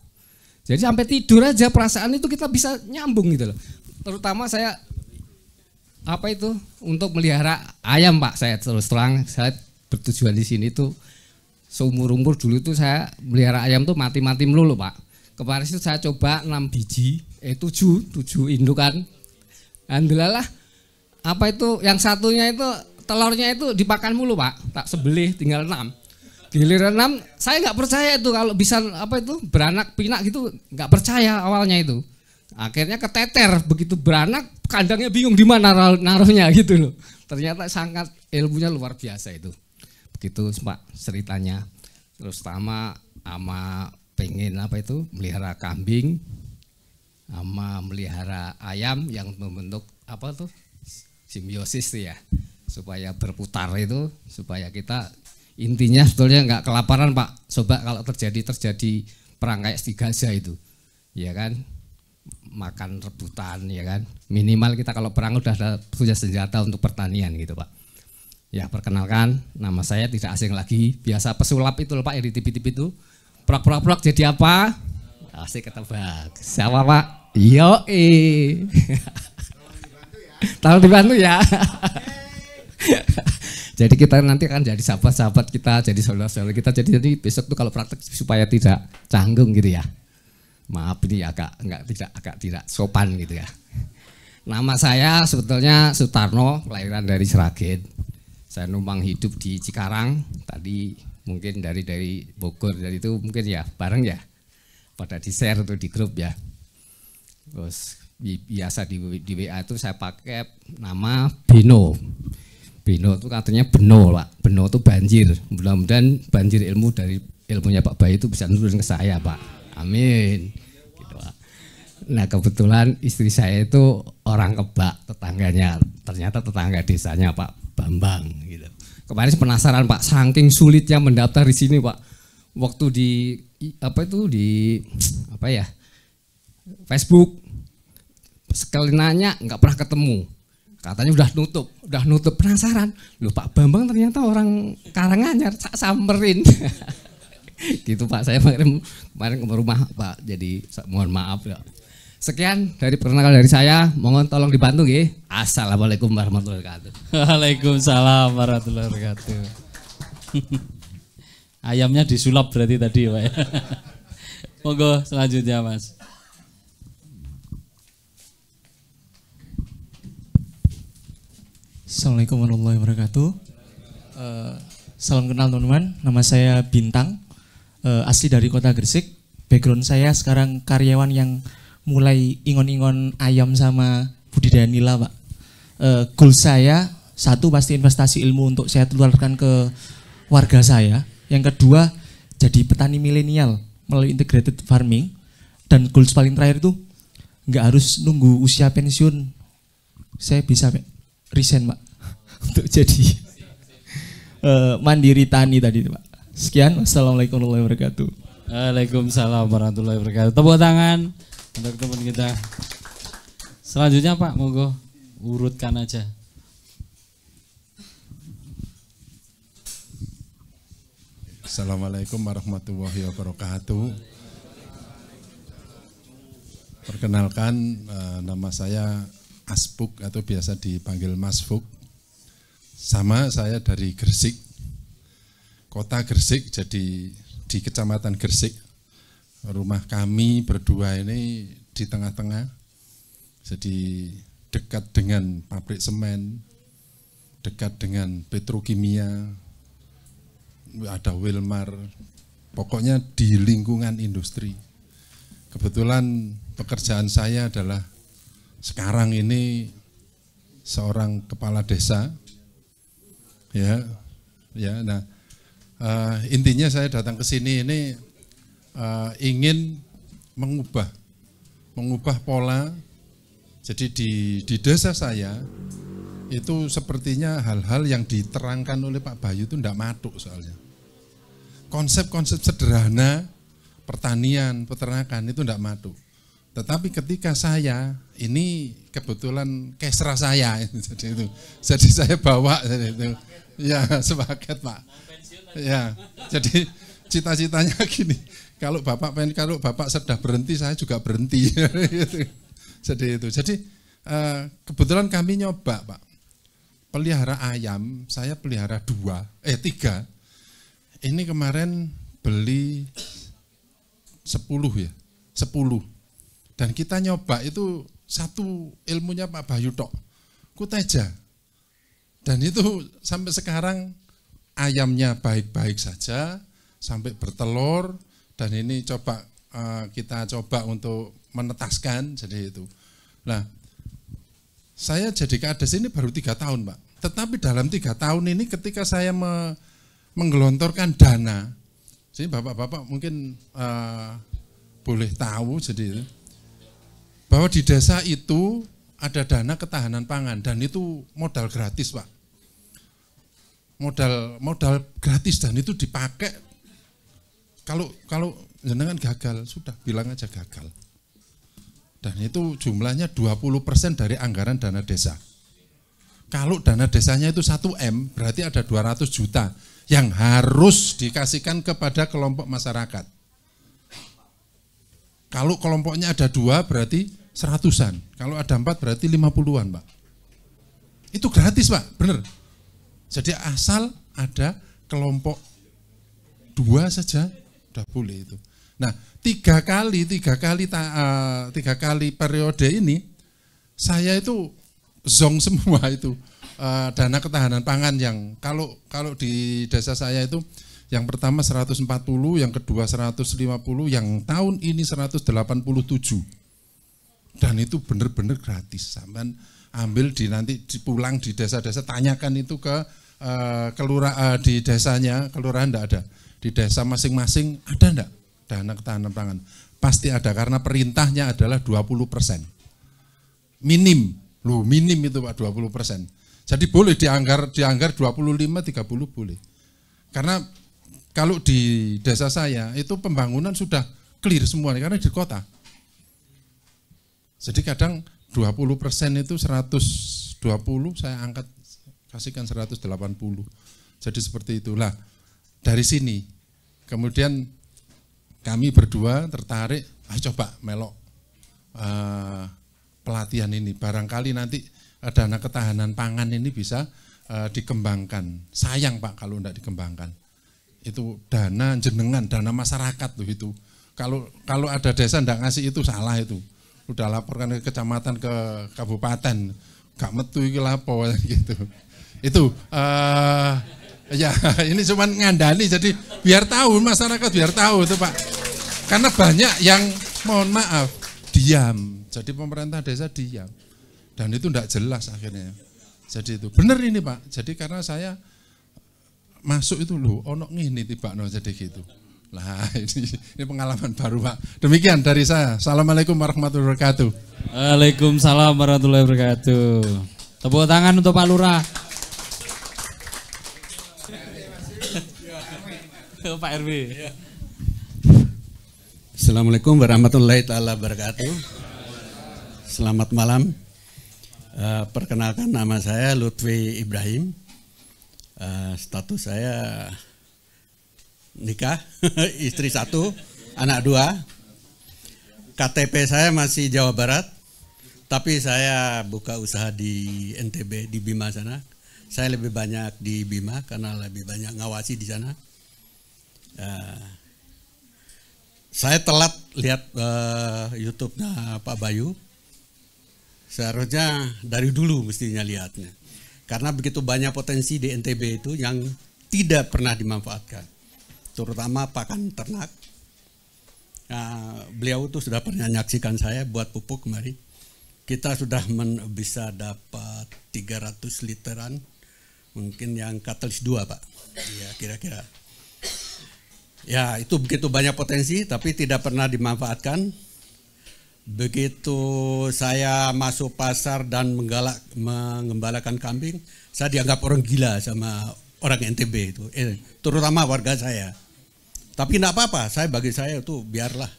Jadi sampai tidur aja perasaan itu kita bisa nyambung gitu loh. Terutama saya apa itu untuk melihara ayam Pak. Saya terus terang saya bertujuan di sini tuh seumur-umur dulu itu saya melihara ayam tuh mati-mati melulu Pak. Kemarin itu saya coba 6 biji, 7 indukan. Alhamdulillah apa itu yang satunya itu telurnya itu dipakan mulu Pak, tak sebelih tinggal 6. Giliran 6 saya nggak percaya itu kalau bisa apa itu beranak pinak gitu, nggak percaya awalnya itu. Akhirnya keteter, begitu beranak kandangnya bingung di mana naruhnya gitu loh. Ternyata sangat ilmunya luar biasa itu. Begitu Pak ceritanya. Terus sama pengen apa itu melihara kambing sama melihara ayam yang membentuk apa tuh simbiosis tuh ya, supaya berputar itu, supaya kita intinya sebetulnya nggak kelaparan Pak. Coba kalau terjadi perang kayak Stigaza itu, ya kan, makan rebutan ya kan, minimal kita kalau perang udah punya senjata untuk pertanian gitu Pak. Ya perkenalkan, nama saya tidak asing lagi, biasa pesulap itu loh Pak yang di TV-TV itu. Prak jadi apa? Asik ketebak. Siapa Pak? Yo tolong dibantu ya. Jadi kita nanti akan jadi sahabat-sahabat kita, jadi saudara-saudara kita. Jadi besok tuh kalau praktek supaya tidak canggung gitu ya. Maaf ini agak tidak sopan gitu ya. Nama saya sebetulnya Sutarno, kelahiran dari Sragen. Saya numpang hidup di Cikarang tadi. Mungkin dari Bogor, dari itu mungkin ya bareng ya, pada di share tuh di grup ya. Terus biasa di WA itu saya pakai nama Beno. Beno itu katanya Beno Pak, Beno itu banjir. Mudah-mudahan banjir ilmu dari ilmunya Pak Bayu itu bisa nurun ke saya Pak, amin gitu Pak. Nah kebetulan istri saya itu orang Kebak, tetangganya, ternyata tetangga desanya Pak Bambang gitu. Kemarin penasaran Pak, saking sulitnya mendaftar di sini Pak. Waktu di Facebook sekali nanya nggak pernah ketemu. Katanya udah nutup penasaran. Loh Pak Bambang ternyata orang Karanganyar, samperin. Gitu Pak, saya kemarin ke rumah Pak. Jadi mohon maaf ya. Sekian dari perkenalan dari saya, mohon tolong dibantu nggih. Assalamualaikum warahmatullahi wabarakatuh. Waalaikumsalam warahmatullahi wabarakatuh. Ayamnya disulap berarti tadi Pak. Monggo selanjutnya Mas. Assalamualaikum warahmatullahi wabarakatuh. Salam kenal teman-teman, nama saya Bintang, asli dari kota Gresik. Background saya sekarang karyawan yang mulai ingon-ingon ayam sama budidaya nila Pak. Goal saya, satu pasti investasi ilmu untuk saya tularkan ke warga saya. Yang kedua, jadi petani milenial melalui integrated farming. Dan goals paling terakhir itu nggak harus nunggu usia pensiun. Saya bisa resign Pak untuk jadi mandiri tani tadi Pak. Sekian, wassalamualaikum warahmatullahi wabarakatuh. Waalaikumsalam warahmatullahi wabarakatuh. Tepuk tangan untuk teman kita. Selanjutnya Pak, monggo urutkan aja. Assalamualaikum warahmatullahi wabarakatuh. Perkenalkan, nama saya Asfuk atau biasa dipanggil Mas Fuk. Sama saya dari Gresik, kota Gresik, jadi di kecamatan Gresik. Rumah kami berdua ini di tengah-tengah, jadi dekat dengan pabrik semen, dekat dengan petrokimia, ada Wilmar, pokoknya di lingkungan industri. Kebetulan pekerjaan saya adalah sekarang ini seorang kepala desa, nah intinya saya datang ke sini ini ingin mengubah pola. Jadi di desa saya itu sepertinya hal-hal yang diterangkan oleh Pak Bayu itu tidak matuk soalnya. Konsep-konsep sederhana pertanian, peternakan itu tidak matuk. Tetapi ketika saya ini kebetulan kesra saya, jadi saya bawa itu, ya sepaket Pak. Ya, jadi cita-citanya gini, kalau Bapak sudah berhenti, saya juga berhenti. Jadi itu. Jadi kebetulan kami nyoba Pak, pelihara ayam, saya pelihara 3. Ini kemarin beli 10 ya, 10. Dan kita nyoba itu satu ilmunya Pak Bayu tok, Kuteja. Dan itu sampai sekarang ayamnya baik-baik saja, sampai bertelur, dan ini kita coba untuk menetaskan, jadi itu. Nah, saya jadi kades ini baru 3 tahun Pak, tetapi dalam 3 tahun ini ketika saya menggelontorkan dana, jadi bapak-bapak mungkin boleh tahu, jadi bahwa di desa itu ada dana ketahanan pangan dan itu modal gratis Pak. Modal gratis dan itu dipakai kalau jenengan gagal, sudah bilang aja gagal. Dan itu jumlahnya 20% dari anggaran dana desa. Kalau dana desanya itu 1 M, berarti ada 200 juta yang harus dikasihkan kepada kelompok masyarakat. Kalau kelompoknya ada 2 berarti 100-an, kalau ada 4 berarti 50-an Pak. Itu gratis Pak, bener. Jadi asal ada kelompok 2 saja udah boleh itu. Nah, 3 kali periode ini saya itu zong semua itu dana ketahanan pangan yang kalau di desa saya itu yang pertama 140, yang kedua 150, yang tahun ini 187. Dan itu benar-benar gratis. Sampai ambil nanti pulang di desa-desa, tanyakan itu ke kelurahan di desanya, kelurahan enggak ada. Di desa masing-masing ada enggak dana ketahanan pangan? Pasti ada karena perintahnya adalah 20%. Minim itu Pak 20%. Jadi boleh dianggar 25, 30 boleh. Karena kalau di desa saya itu pembangunan sudah clear semua karena di kota. Jadi kadang 20% itu 120 saya angkat kasihkan 180. Jadi seperti itulah. Dari sini kemudian kami berdua tertarik, coba melok pelatihan ini. Barangkali nanti dana ketahanan pangan ini bisa dikembangkan. Sayang Pak kalau tidak dikembangkan. Itu dana jenengan, dana masyarakat tuh itu. Kalau ada desa tidak ngasih itu salah itu. Udah laporkan ke kecamatan, ke kabupaten, gak metu iki lapo gitu. Itu ya ini cuman ngandani, jadi biar tahu masyarakat, biar tahu itu Pak. Karena banyak yang mohon maaf diam. Jadi pemerintah desa diam. Dan itu enggak jelas akhirnya. Jadi itu benar ini Pak. Jadi karena saya masuk itu loh, ono ngene tibakno jadi gitu. Lah ini pengalaman baru Pak. Demikian dari saya. Assalamualaikum warahmatullahi wabarakatuh. Waalaikumsalam warahmatullahi wabarakatuh. Tepuk tangan untuk Pak Lurah. Pak RW. Assalamualaikum warahmatullahi taala wabarakatuh. Selamat malam. Perkenalkan nama saya Lutfi Ibrahim. Status saya nikah, istri 1, anak 2. KTP saya masih Jawa Barat, tapi saya buka usaha di NTB, di Bima sana. Saya lebih banyak di Bima karena lebih banyak ngawasi di sana. Saya telat lihat YouTube-nya Pak Bayu. Seharusnya dari dulu mestinya lihatnya. Karena begitu banyak potensi di NTB itu yang tidak pernah dimanfaatkan. Terutama pakan ternak. Beliau tuh sudah pernah menyaksikan saya buat pupuk kemarin. Kita sudah bisa dapat 300 literan, mungkin yang katalis 2 Pak. Iya kira-kira. Ya itu begitu banyak potensi tapi tidak pernah dimanfaatkan. Begitu saya masuk pasar dan mengembalakan kambing, saya dianggap orang gila sama orang NTB itu, terutama warga saya. Tapi tidak apa-apa, bagi saya itu biarlah.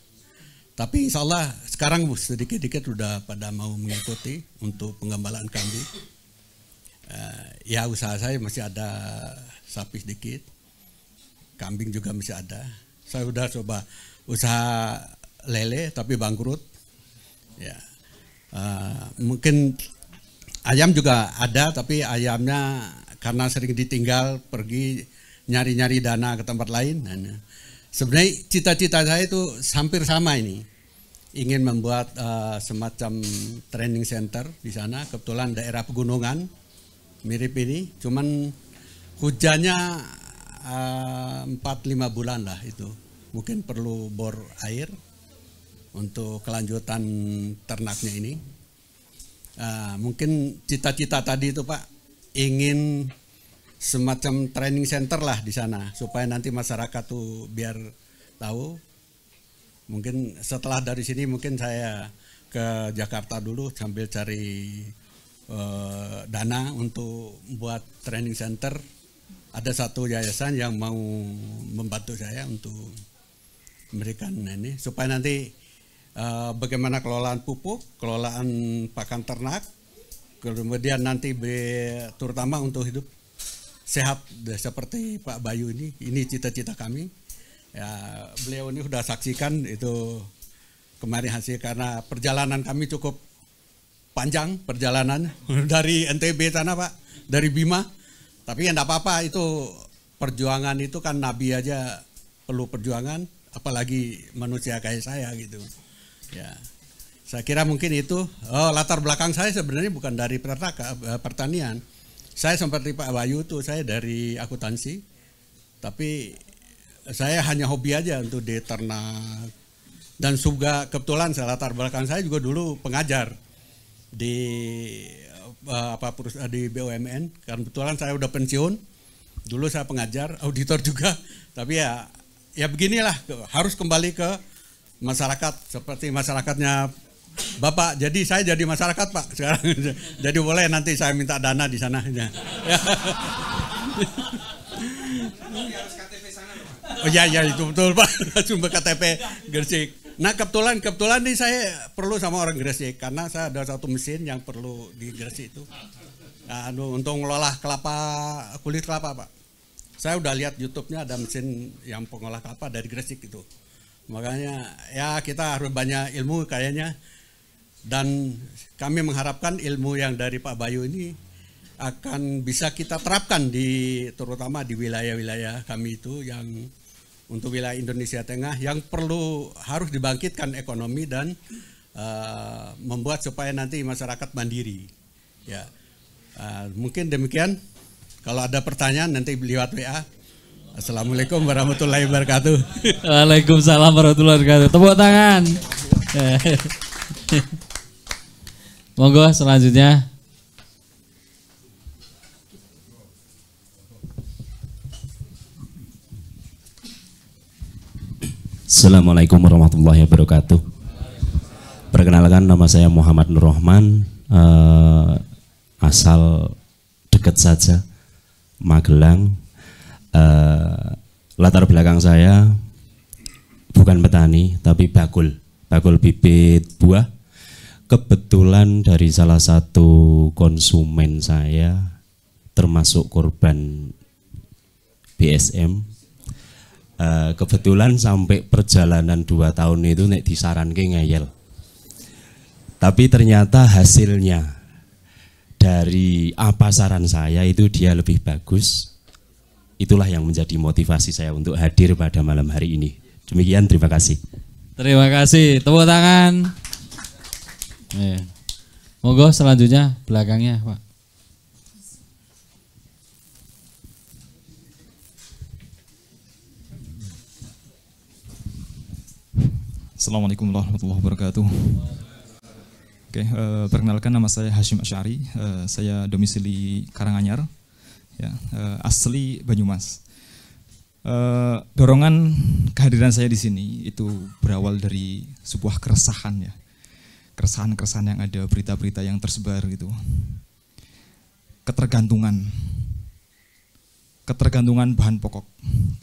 Tapi insya Allah sekarang sedikit-sedikit sudah pada mau mengikuti untuk pengembalaan kambing. Ya usaha saya masih ada sapi sedikit, kambing juga masih ada. Saya sudah coba usaha lele tapi bangkrut. Ya, mungkin ayam juga ada tapi ayamnya karena sering ditinggal pergi nyari-nyari dana ke tempat lain. Sebenarnya cita-cita saya itu hampir sama ini. ingin membuat semacam training center di sana. Kebetulan daerah pegunungan mirip ini, cuman hujannya 4-5 bulan lah itu. Mungkin perlu bor air untuk kelanjutan ternaknya ini. Mungkin cita-cita tadi itu Pak, ingin semacam training center lah di sana supaya nanti masyarakat tuh biar tahu. Mungkin setelah dari sini mungkin saya ke Jakarta dulu sambil cari dana untuk buat training center. Ada satu yayasan yang mau membantu saya untuk memberikan ini supaya nanti bagaimana kelolaan pupuk, kelolaan pakan ternak, kemudian nanti terutama untuk hidup sehat seperti Pak Bayu ini cita-cita kami. Ya, beliau ini sudah saksikan itu kemarin hasil, karena perjalanan kami cukup panjang perjalanan dari NTB sana Pak, dari Bima. Tapi ya enggak apa-apa, itu perjuangan itu kan Nabi aja perlu perjuangan, apalagi manusia kayak saya gitu. Ya, saya kira mungkin itu. Latar belakang saya sebenarnya bukan dari pertanian. Saya seperti Pak Bayu tuh, saya dari akuntansi, tapi saya hanya hobi aja untuk di ternak. Dan juga kebetulan latar belakang saya juga dulu pengajar di di BUMN. Karena kebetulan saya udah pensiun. Dulu saya pengajar, auditor juga. Tapi ya beginilah, harus kembali ke masyarakat seperti masyarakatnya Bapak. Jadi saya jadi masyarakat Pak sekarang. Jadi boleh nanti saya minta dana di sana. Oh ya itu betul Pak. Sumber KTP Gresik. Nah kebetulan nih saya perlu sama orang Gresik karena saya ada satu mesin yang perlu di Gresik itu. Nah, untuk mengelola kulit kelapa Pak. Saya udah lihat YouTube-nya ada mesin yang pengolah kelapa dari Gresik itu. Makanya ya kita harus banyak ilmu kayaknya, dan kami mengharapkan ilmu yang dari Pak Bayu ini akan bisa kita terapkan terutama di wilayah-wilayah kami itu yang untuk wilayah Indonesia Tengah yang harus dibangkitkan ekonomi dan membuat supaya nanti masyarakat mandiri. Ya, mungkin demikian. Kalau ada pertanyaan nanti lewat WA. Assalamualaikum warahmatullahi wabarakatuh. Waalaikumsalam warahmatullahi wabarakatuh. Tepuk tangan. Monggo selanjutnya. Assalamualaikum warahmatullahi wabarakatuh. Perkenalkan, nama saya Muhammad Nur Rahman, asal dekat saja, Magelang. Latar belakang saya bukan petani tapi bakul bibit buah. Kebetulan dari salah satu konsumen saya termasuk korban BSM. Kebetulan sampai perjalanan 2 tahun itu nek disaranke ngeyel. Tapi ternyata hasilnya dari apa saran saya itu dia lebih bagus. Itulah yang menjadi motivasi saya untuk hadir pada malam hari ini. Demikian, terima kasih. Terima kasih, tepuk tangan. Monggo selanjutnya belakangnya Pak. Assalamualaikum warahmatullahi wabarakatuh. Oke, perkenalkan, nama saya Hashim Asy'ari. Saya domisili Karanganyar, ya, asli Banyumas. Dorongan kehadiran saya di sini itu berawal dari sebuah keresahan, ya, keresahan yang ada, berita-berita yang tersebar gitu. Ketergantungan bahan pokok,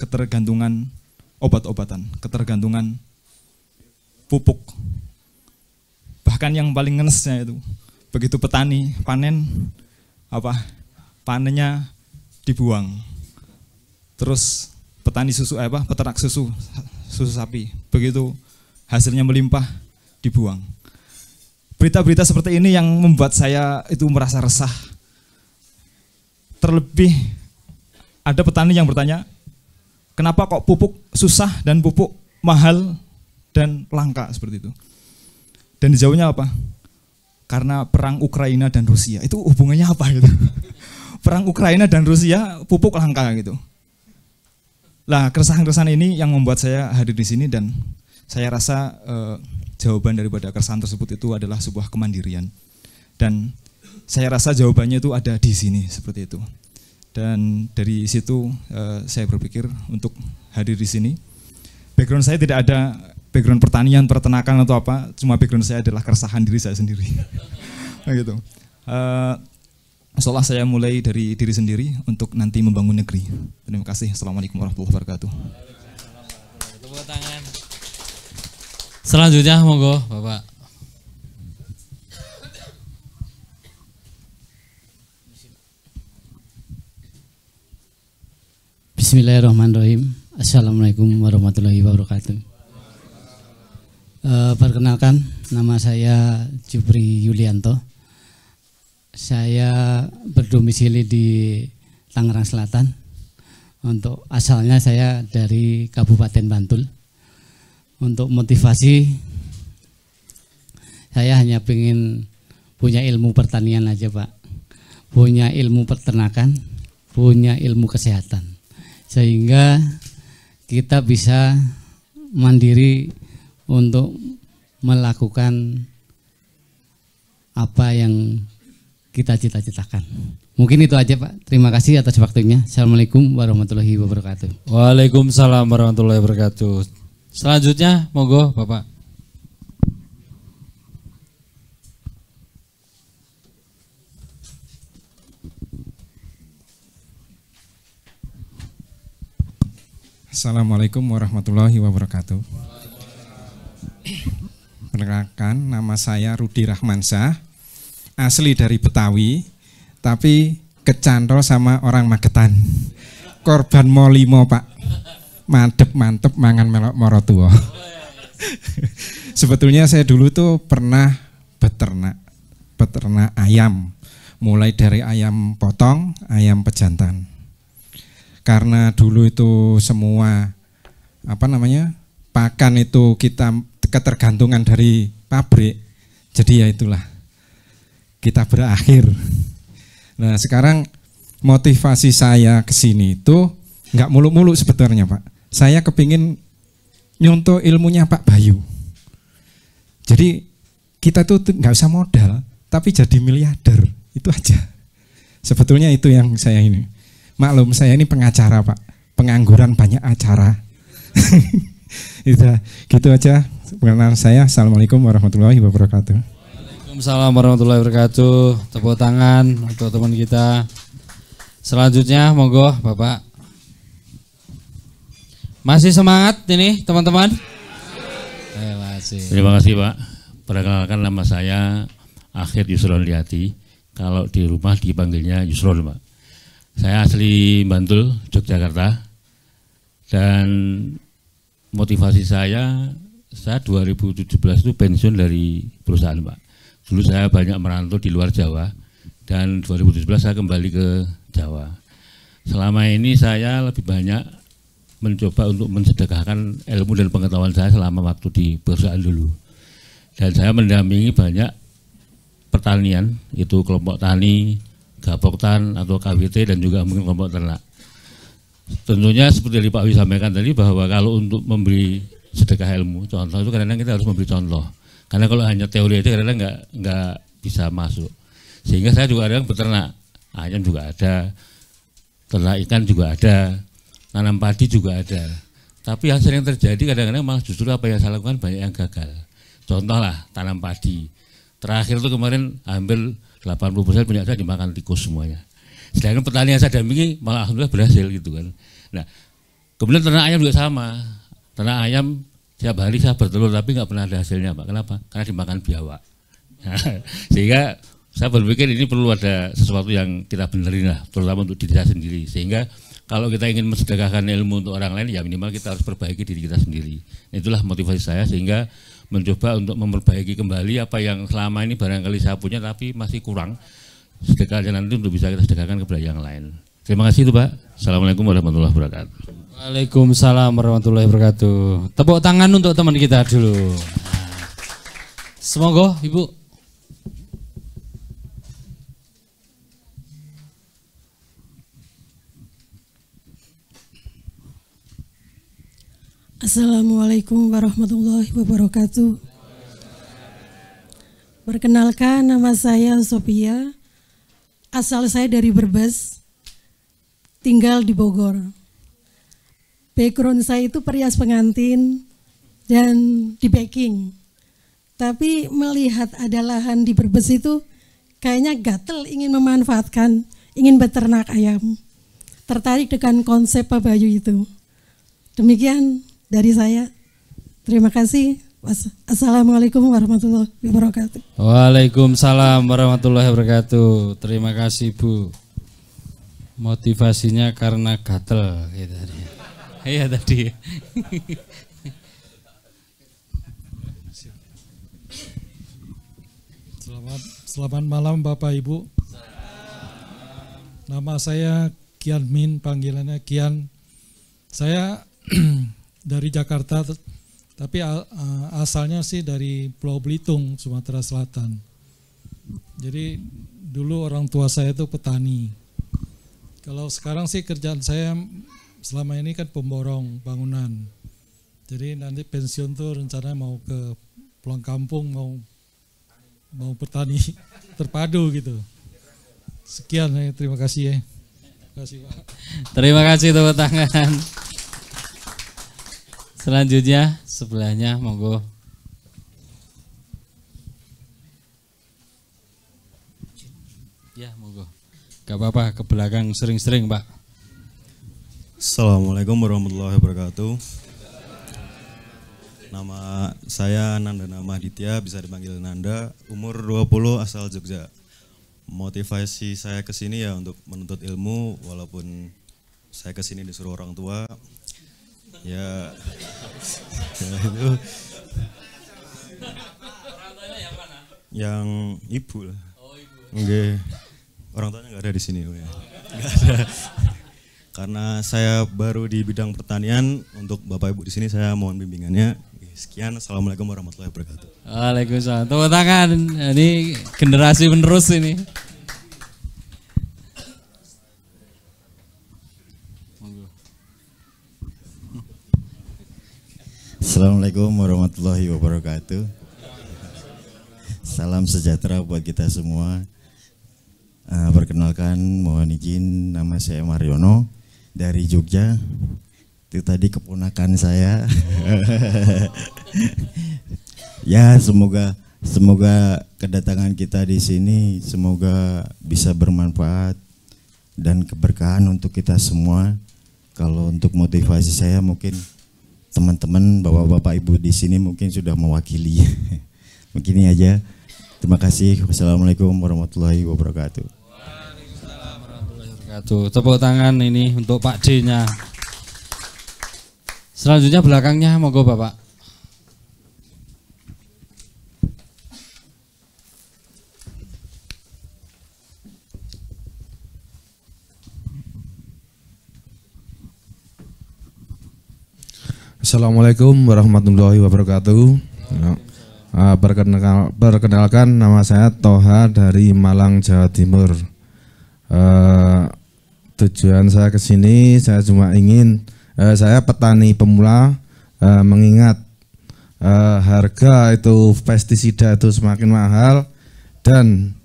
ketergantungan obat-obatan, ketergantungan pupuk. Bahkan yang paling ngenesnya itu begitu petani panen, panennya dibuang. Terus petani peternak susu sapi, begitu hasilnya melimpah dibuang. Berita-berita seperti ini yang membuat saya itu merasa resah. Terlebih ada petani yang bertanya, kenapa kok pupuk susah dan pupuk mahal dan langka seperti itu. Dan dijawabnya apa? Karena perang Ukraina dan Rusia. Itu hubungannya apa gitu? Perang Ukraina dan Rusia, pupuk langka gitu. Lah, keresahan-keresahan ini yang membuat saya hadir di sini, dan saya rasa jawaban daripada keresahan tersebut itu adalah sebuah kemandirian. Dan saya rasa jawabannya itu ada di sini seperti itu. Dan dari situ saya berpikir untuk hadir di sini. Background saya tidak ada background pertanian, peternakan atau apa, cuma background saya adalah keresahan diri saya sendiri. Gitu. Setelah saya mulai dari diri sendiri untuk nanti membangun negeri. Terima kasih. Assalamualaikum warahmatullahi wabarakatuh. Tepuk tangan. Selanjutnya monggo Bapak. Bismillahirrahmanirrahim. Assalamualaikum warahmatullahi wabarakatuh. Perkenalkan, nama saya Jupri Yulianto. Saya berdomisili di Tangerang Selatan. Untuk asalnya saya dari Kabupaten Bantul. Untuk motivasi, saya hanya ingin punya ilmu pertanian aja Pak. Punya ilmu peternakan, punya ilmu kesehatan. Sehingga kita bisa mandiri untuk melakukan apa yang kita cita-citakan. Mungkin itu aja Pak. Terima kasih atas waktunya. Assalamualaikum warahmatullahi wabarakatuh. Waalaikumsalam warahmatullahi wabarakatuh. Selanjutnya monggo Bapak. Assalamualaikum warahmatullahi wabarakatuh. Perkenalkan, nama saya Rudi Rahmansyah, asli dari Betawi, tapi kecantol sama orang Magetan. Korban molimo Pak, mantep mangan melok morotua. Sebetulnya saya dulu tuh pernah beternak ayam, mulai dari ayam potong, ayam pejantan. Karena dulu itu semua pakan itu kita ketergantungan dari pabrik, jadi ya itulah kita berakhir. Nah sekarang motivasi saya ke sini itu nggak muluk-muluk sebetulnya Pak. Saya kepingin nyontoh ilmunya Pak Bayu. Jadi kita tuh nggak usah modal, tapi jadi miliarder, itu aja. Sebetulnya itu yang saya ini. Maklum saya ini pengacara Pak, pengangguran banyak acara. Gitu aja perkenalan saya. Assalamualaikum warahmatullahi wabarakatuh. Waalaikumsalam warahmatullahi wabarakatuh. Tepuk tangan untuk teman kita. Selanjutnya monggo Bapak. Masih semangat ini teman-teman? Masih. Terima kasih Pak. Perkenalkan, nama saya Akhir Yusron Liati. Kalau di rumah dipanggilnya Yusron Pak. Saya asli Bantul, Yogyakarta, dan motivasi saya 2017 itu pensiun dari perusahaan Pak. Dulu saya banyak merantau di luar Jawa, dan 2017 saya kembali ke Jawa. Selama ini saya lebih banyak mencoba untuk mensedekahkan ilmu dan pengetahuan saya selama waktu di perusahaan dulu. Dan saya mendampingi banyak pertanian, itu kelompok tani, Gapoktan atau KWT, dan juga mungkin kelompok ternak. Tentunya seperti yang Pak Wi sampaikan tadi, bahwa kalau untuk memberi sedekah ilmu, contoh itu kadang-kadang kita harus memberi contoh. Karena kalau hanya teori itu kadang-kadang nggak bisa masuk. Sehingga saya juga kadang beternak, ayam juga ada, ternak ikan juga ada, nanam padi juga ada. Tapi yang sering terjadi kadang-kadang malah justru apa yang saya lakukan banyak yang gagal. Contoh lah tanam padi. Terakhir itu kemarin hampir 80% punya saya dimakan tikus semuanya. Sedangkan petani yang saya dampingi malah alhamdulillah berhasil gitu kan. Nah, kemudian ternak ayam juga sama. Ternak ayam tiap hari saya bertelur tapi nggak pernah ada hasilnya Pak. Kenapa? Karena dimakan biawak. Sehingga saya berpikir ini perlu ada sesuatu yang kita benerin lah, terutama untuk diri saya sendiri. Sehingga kalau kita ingin mensedekahkan ilmu untuk orang lain, ya minimal kita harus perbaiki diri kita sendiri. Itulah motivasi saya, sehingga mencoba untuk memperbaiki kembali apa yang selama ini barangkali saya punya tapi masih kurang. Sedekahnya nanti untuk bisa kita sedekahkan kepada yang lain. Terima kasih itu Pak. Assalamualaikum warahmatullahi wabarakatuh. Waalaikumsalam warahmatullahi wabarakatuh. Tepuk tangan untuk teman kita dulu. Semoga Ibu. Assalamualaikum warahmatullahi wabarakatuh. Perkenalkan, nama saya Sophia. Asal saya dari Brebes, tinggal di Bogor. Background saya itu perias pengantin dan di baking. Tapi melihat ada lahan di Brebes itu kayaknya gatel ingin memanfaatkan, ingin beternak ayam. Tertarik dengan konsep Pak Bayu itu. Demikian dari saya. Terima kasih. Assalamualaikum warahmatullahi wabarakatuh. Waalaikumsalam warahmatullahi wabarakatuh. Terima kasih Bu. Motivasinya karena gatel gitu tadi. Iya tadi. Selamat malam Bapak Ibu. Nama saya Kian Min, panggilannya Kian. Saya dari Jakarta, tapi asalnya sih dari Pulau Belitung, Sumatera Selatan. Jadi dulu orang tua saya itu petani. Kalau sekarang sih kerjaan saya selama ini kan pemborong bangunan. Jadi nanti pensiun tuh rencananya mau ke pulang kampung, mau petani terpadu gitu. Sekian, terima kasih ya. Terima kasih Pak. Terima kasih tepuk tangan. Selanjutnya sebelahnya monggo. Ya monggo. Gak apa-apa ke belakang sering-sering Pak. Assalamualaikum warahmatullahi wabarakatuh. Nama saya Nanda Mahaditya, bisa dipanggil Nanda. Umur 20, asal Jogja. Motivasi saya ke sini ya untuk menuntut ilmu, walaupun saya ke sini disuruh orang tua. Ya itu yang ibu lah. Enggak, orang tuanya nggak ada di sini. Nggak ada. Karena saya baru di bidang pertanian, untuk Bapak Ibu di sini saya mohon bimbingannya. Sekian, assalamualaikum warahmatullahi wabarakatuh. Waalaikumsalam. Tepuk tangan. Ini generasi penerus ini. Assalamualaikum warahmatullahi wabarakatuh. Salam sejahtera buat kita semua. Perkenalkan, mohon izin, nama saya Mariono dari Jogja. Itu tadi keponakan saya. Ya, semoga kedatangan kita di sini semoga bisa bermanfaat dan keberkahan untuk kita semua. Kalau untuk motivasi saya mungkin teman-teman, bapak-bapak ibu di sini mungkin sudah mewakili. Mungkin ini aja. Terima kasih. Wassalamualaikum warahmatullahi wabarakatuh. Waalaikumsalam warahmatullahi wabarakatuh. Tepuk tangan ini untuk Pak D-nya. Selanjutnya belakangnya monggo Bapak. Assalamualaikum warahmatullahi wabarakatuh. Perkenalkan, nama saya Toha dari Malang, Jawa Timur. Tujuan saya ke sini, saya cuma ingin, saya petani pemula, mengingat harga itu pestisida itu semakin mahal dan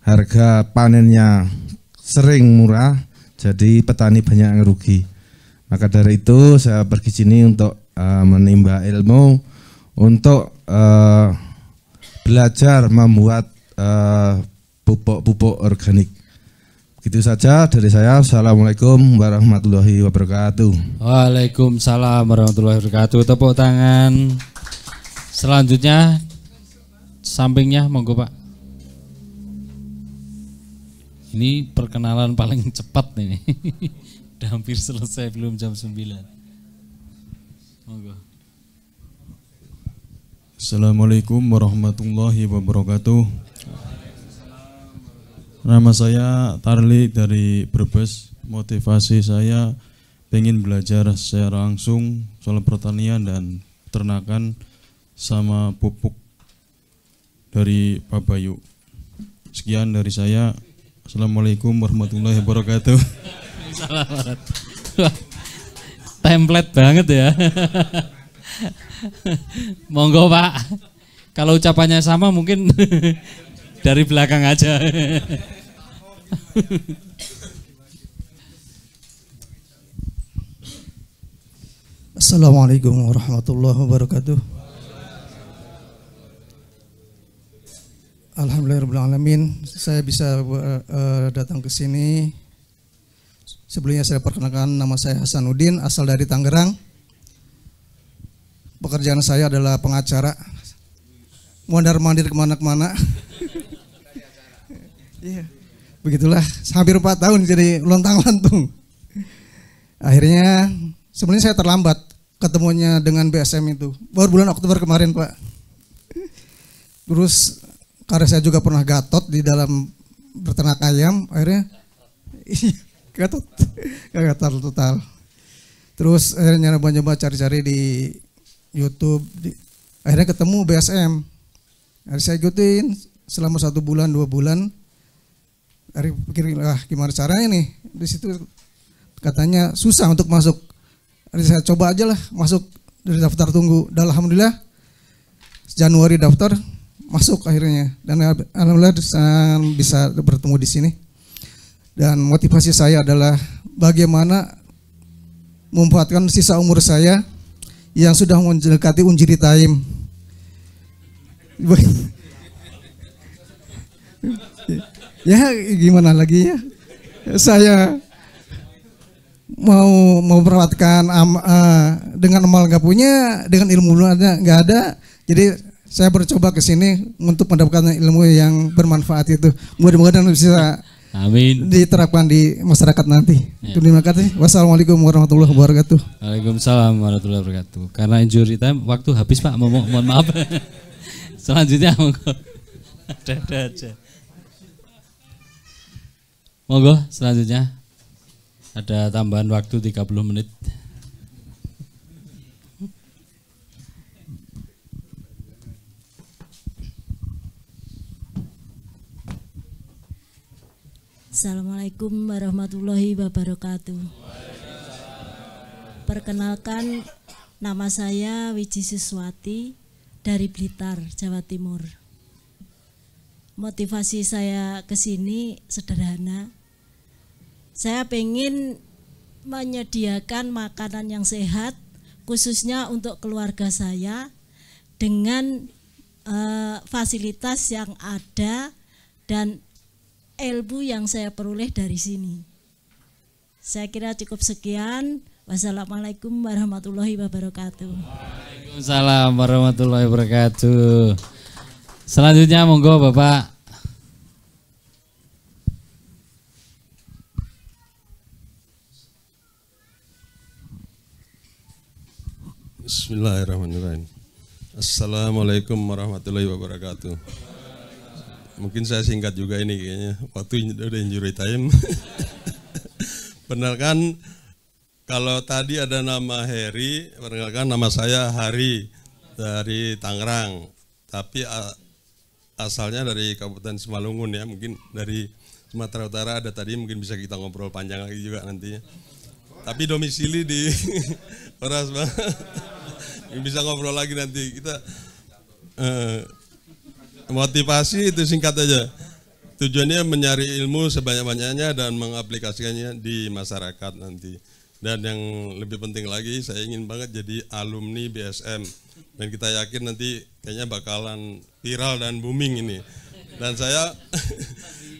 harga panennya sering murah, jadi petani banyak yang rugi. Maka dari itu saya pergi sini untuk menimba ilmu, untuk belajar membuat pupuk organik. Gitu saja dari saya. Assalamualaikum warahmatullahi wabarakatuh. Waalaikumsalam warahmatullahi wabarakatuh. Tepuk tangan. Selanjutnya sampingnya monggo Pak. Ini perkenalan paling cepat ini. Udah hampir selesai, belum jam 9. Monggo. Assalamualaikum warahmatullahi wabarakatuh. Nama saya Tarli dari Brebes. Motivasi saya pengen belajar secara langsung soal pertanian dan peternakan sama pupuk dari Pak Bayu. Sekian dari saya. Assalamualaikum warahmatullahi wabarakatuh. Template banget ya. Monggo Pak. Kalau ucapannya sama mungkin dari belakang aja. Assalamualaikum warahmatullahi wabarakatuh. Alhamdulillahirrahmanirrahim. Saya bisa datang ke sini. Sebelumnya saya perkenalkan, nama saya Hasanuddin, asal dari Tangerang. Pekerjaan saya adalah pengacara. Mondar-mandir kemana-kemana. Iya, begitulah. Hampir 4 tahun jadi lontang-lantung. Akhirnya sebenarnya saya terlambat ketemunya dengan BSM itu. Baru bulan Oktober kemarin, Pak. Terus karena saya juga pernah gatot di dalam berternak ayam, akhirnya gatot total. Terus akhirnya nyoba cari-cari di YouTube, akhirnya ketemu BSM. Akhirnya saya ikutin selama 1 bulan 2 bulan. Akhirnya pikir, gimana caranya nih? Di situ katanya susah untuk masuk. Akhirnya saya coba aja lah masuk dari daftar tunggu. Dan alhamdulillah Januari daftar, masuk akhirnya, dan alhamdulillah bisa bertemu di sini. Dan motivasi saya adalah bagaimana memanfaatkan sisa umur saya yang sudah mendekati unjiri time. Ya gimana lagi ya, saya mau memperawatkan dengan amal nggak punya, dengan ilmu nggak ada, jadi saya bercoba ke sini untuk mendapatkan ilmu yang bermanfaat itu. Mudah-mudahan bisa diterapkan di masyarakat nanti. Ya. Terima kasih. Wassalamualaikum warahmatullahi wabarakatuh. Waalaikumsalam warahmatullahi wabarakatuh. Karena injury time waktu habis Pak, mohon maaf. Selanjutnya monggo. Ada aja. Monggo selanjutnya. Ada tambahan waktu 30 menit. Assalamualaikum warahmatullahi wabarakatuh. Perkenalkan, nama saya Wiji Siswati dari Blitar, Jawa Timur. Motivasi saya ke sini sederhana. Saya pengen menyediakan makanan yang sehat, khususnya untuk keluarga saya, dengan fasilitas yang ada dan ilmu yang saya peroleh dari sini. Saya kira cukup sekian. Wassalamualaikum warahmatullahi wabarakatuh. Waalaikumsalam warahmatullahi wabarakatuh. Selanjutnya monggo Bapak. Bismillahirrahmanirrahim. Assalamualaikum warahmatullahi wabarakatuh. Mungkin saya singkat juga ini kayaknya, waktu udah injury time. Perkenalkan, kalau tadi ada nama Heri, perkenalkan nama saya Hari dari Tangerang, tapi asalnya dari Kabupaten Simalungun ya, mungkin dari Sumatera Utara ada tadi, mungkin bisa kita ngobrol panjang lagi juga nantinya. Tapi domisili di Oras, bisa ngobrol lagi nanti kita. Motivasi itu singkat aja. Tujuannya mencari ilmu sebanyak-banyaknya dan mengaplikasikannya di masyarakat nanti. Dan yang lebih penting lagi, saya ingin banget jadi alumni BSM. Dan kita yakin nanti kayaknya bakalan viral dan booming ini. Dan saya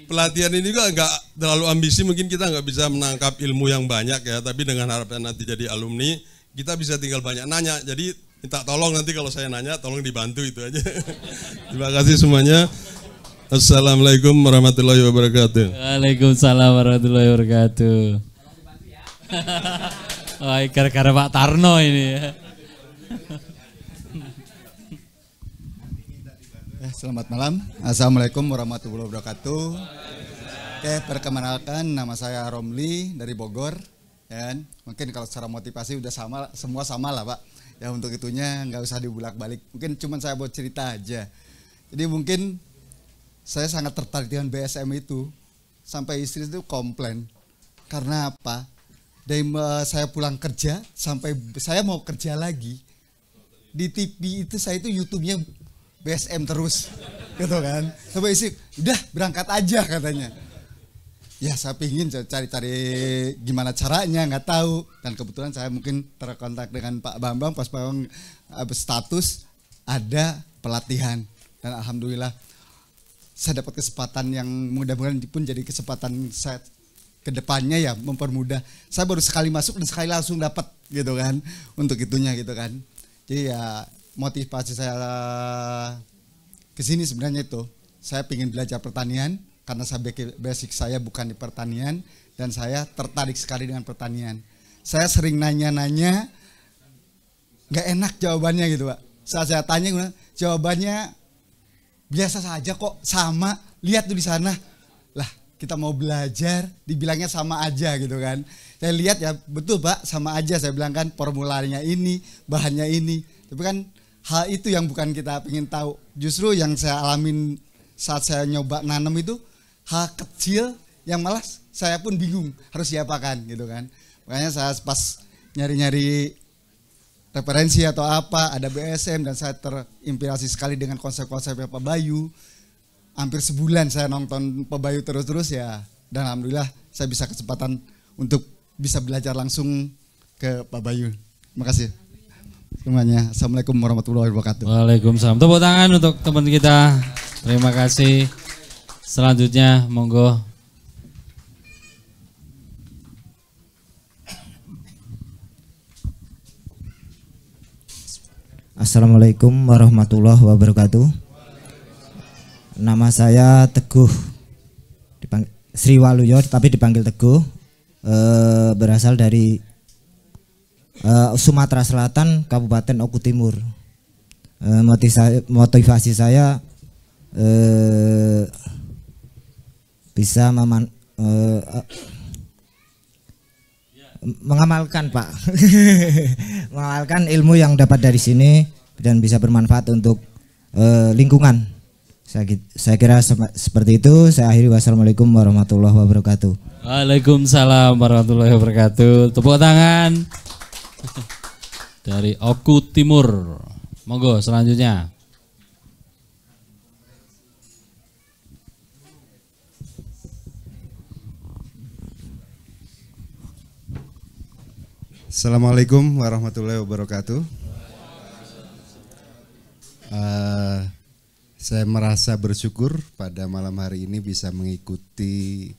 pelatihan ini juga nggak terlalu ambisi, mungkin kita nggak bisa menangkap ilmu yang banyak ya. Tapi dengan harapan nanti jadi alumni, kita bisa tinggal banyak nanya. Jadi minta tolong nanti kalau saya nanya, tolong dibantu itu aja. Terima kasih semuanya. Assalamualaikum warahmatullahi wabarakatuh. Waalaikumsalam warahmatullahi wabarakatuh. Wah, gara-gara Pak Tarno ini ya. Selamat malam. Assalamualaikum warahmatullahi wabarakatuh. Oke, perkenalkan nama saya Romli dari Bogor. Dan mungkin kalau secara motivasi udah sama, semua sama lah Pak. Ya untuk itunya nggak usah dibulak-balik. Mungkin cuma saya buat cerita aja. Jadi mungkin saya sangat tertarik dengan BSM itu. Sampai istri itu komplain. Karena apa? Dari saya pulang kerja sampai saya mau kerja lagi. Di TV itu saya itu YouTube-nya BSM terus. Gitu kan. Sampai istri, udah berangkat aja katanya. Ya saya pingin cari-cari gimana caranya, nggak tahu. Dan kebetulan saya mungkin terkontak dengan Pak Bambang, pas Pak Bambang status ada pelatihan. Dan alhamdulillah saya dapat kesempatan yang mudah-mudahan pun jadi kesempatan saya ke depannya ya mempermudah. Saya baru sekali masuk dan sekali langsung dapat gitu kan untuk itunya gitu kan. Jadi ya motivasi saya ke sini sebenarnya itu saya ingin belajar pertanian karena basic saya bukan di pertanian dan saya tertarik sekali dengan pertanian. Saya sering nanya-nanya nggak enak jawabannya gitu Pak. Saat saya tanya jawabannya biasa saja kok, sama, lihat tuh di sana. Lah, kita mau belajar, dibilangnya sama aja gitu kan. Saya lihat ya, betul Pak, sama aja. Saya bilang kan formulanya ini, bahannya ini. Tapi kan hal itu yang bukan kita pengen tahu. Justru yang saya alamin saat saya nyoba nanam itu, hal kecil yang malah saya pun bingung harus diapakan gitu kan. Makanya saya pas nyari-nyari referensi atau apa, ada BSM dan saya terinspirasi sekali dengan konsep-konsepnya Pak Bayu. Hampir sebulan saya nonton Pak Bayu terus-terus ya. Dan alhamdulillah saya bisa kesempatan untuk bisa belajar langsung ke Pak Bayu. Terima kasih semuanya. Assalamualaikum warahmatullahi wabarakatuh. Waalaikumsalam. Tepuk tangan untuk teman kita. Terima kasih. Selanjutnya monggo. Assalamualaikum warahmatullahi wabarakatuh. Nama saya Teguh, Sri Waluyo, tapi dipanggil Teguh. Berasal dari Sumatera Selatan, Kabupaten Oku Timur. Motivasi saya bisa mengamalkan Pak, mengamalkan ilmu yang dapat dari sini dan bisa bermanfaat untuk lingkungan. Saya kira seperti itu. Saya akhiri, wassalamualaikum warahmatullahi wabarakatuh. Waalaikumsalam warahmatullahi wabarakatuh. Tepuk tangan dari Oku Timur. Monggo selanjutnya. Assalamualaikum warahmatullahi wabarakatuh. Saya merasa bersyukur pada malam hari ini bisa mengikuti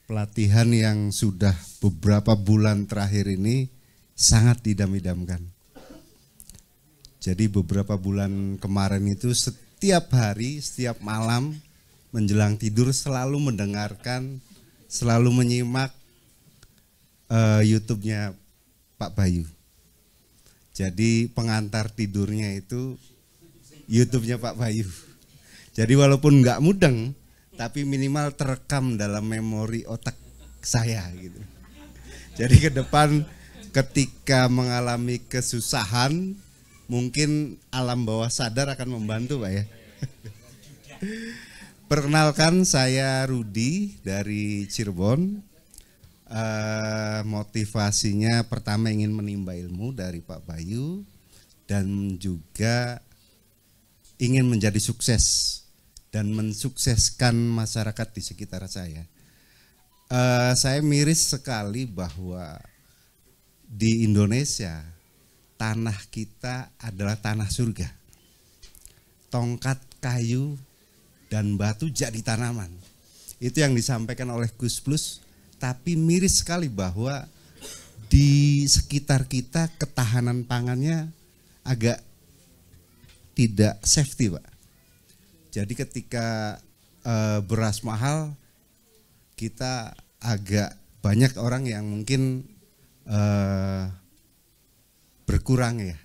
pelatihan yang sudah beberapa bulan terakhir ini sangat didam-idamkan. Jadi beberapa bulan kemarin itu setiap hari, setiap malam menjelang tidur selalu mendengarkan, selalu menyimak YouTube-nya Pak Bayu. Jadi pengantar tidurnya itu YouTube-nya Pak Bayu. Jadi walaupun nggak mudeng, tapi minimal terekam dalam memori otak saya gitu. Jadi ke depan ketika mengalami kesusahan, mungkin alam bawah sadar akan membantu Pak ya. Perkenalkan, saya Rudi dari Cirebon. Motivasinya pertama ingin menimba ilmu dari Pak Bayu dan juga ingin menjadi sukses dan mensukseskan masyarakat di sekitar saya. Saya miris sekali bahwa di Indonesia tanah kita adalah tanah surga. Tongkat, kayu, dan batu jadi tanaman. Itu yang disampaikan oleh Gus Plus. Tapi miris sekali bahwa di sekitar kita ketahanan pangannya agak tidak safety Pak. Jadi ketika beras mahal, kita agak banyak orang yang mungkin berkurang ya,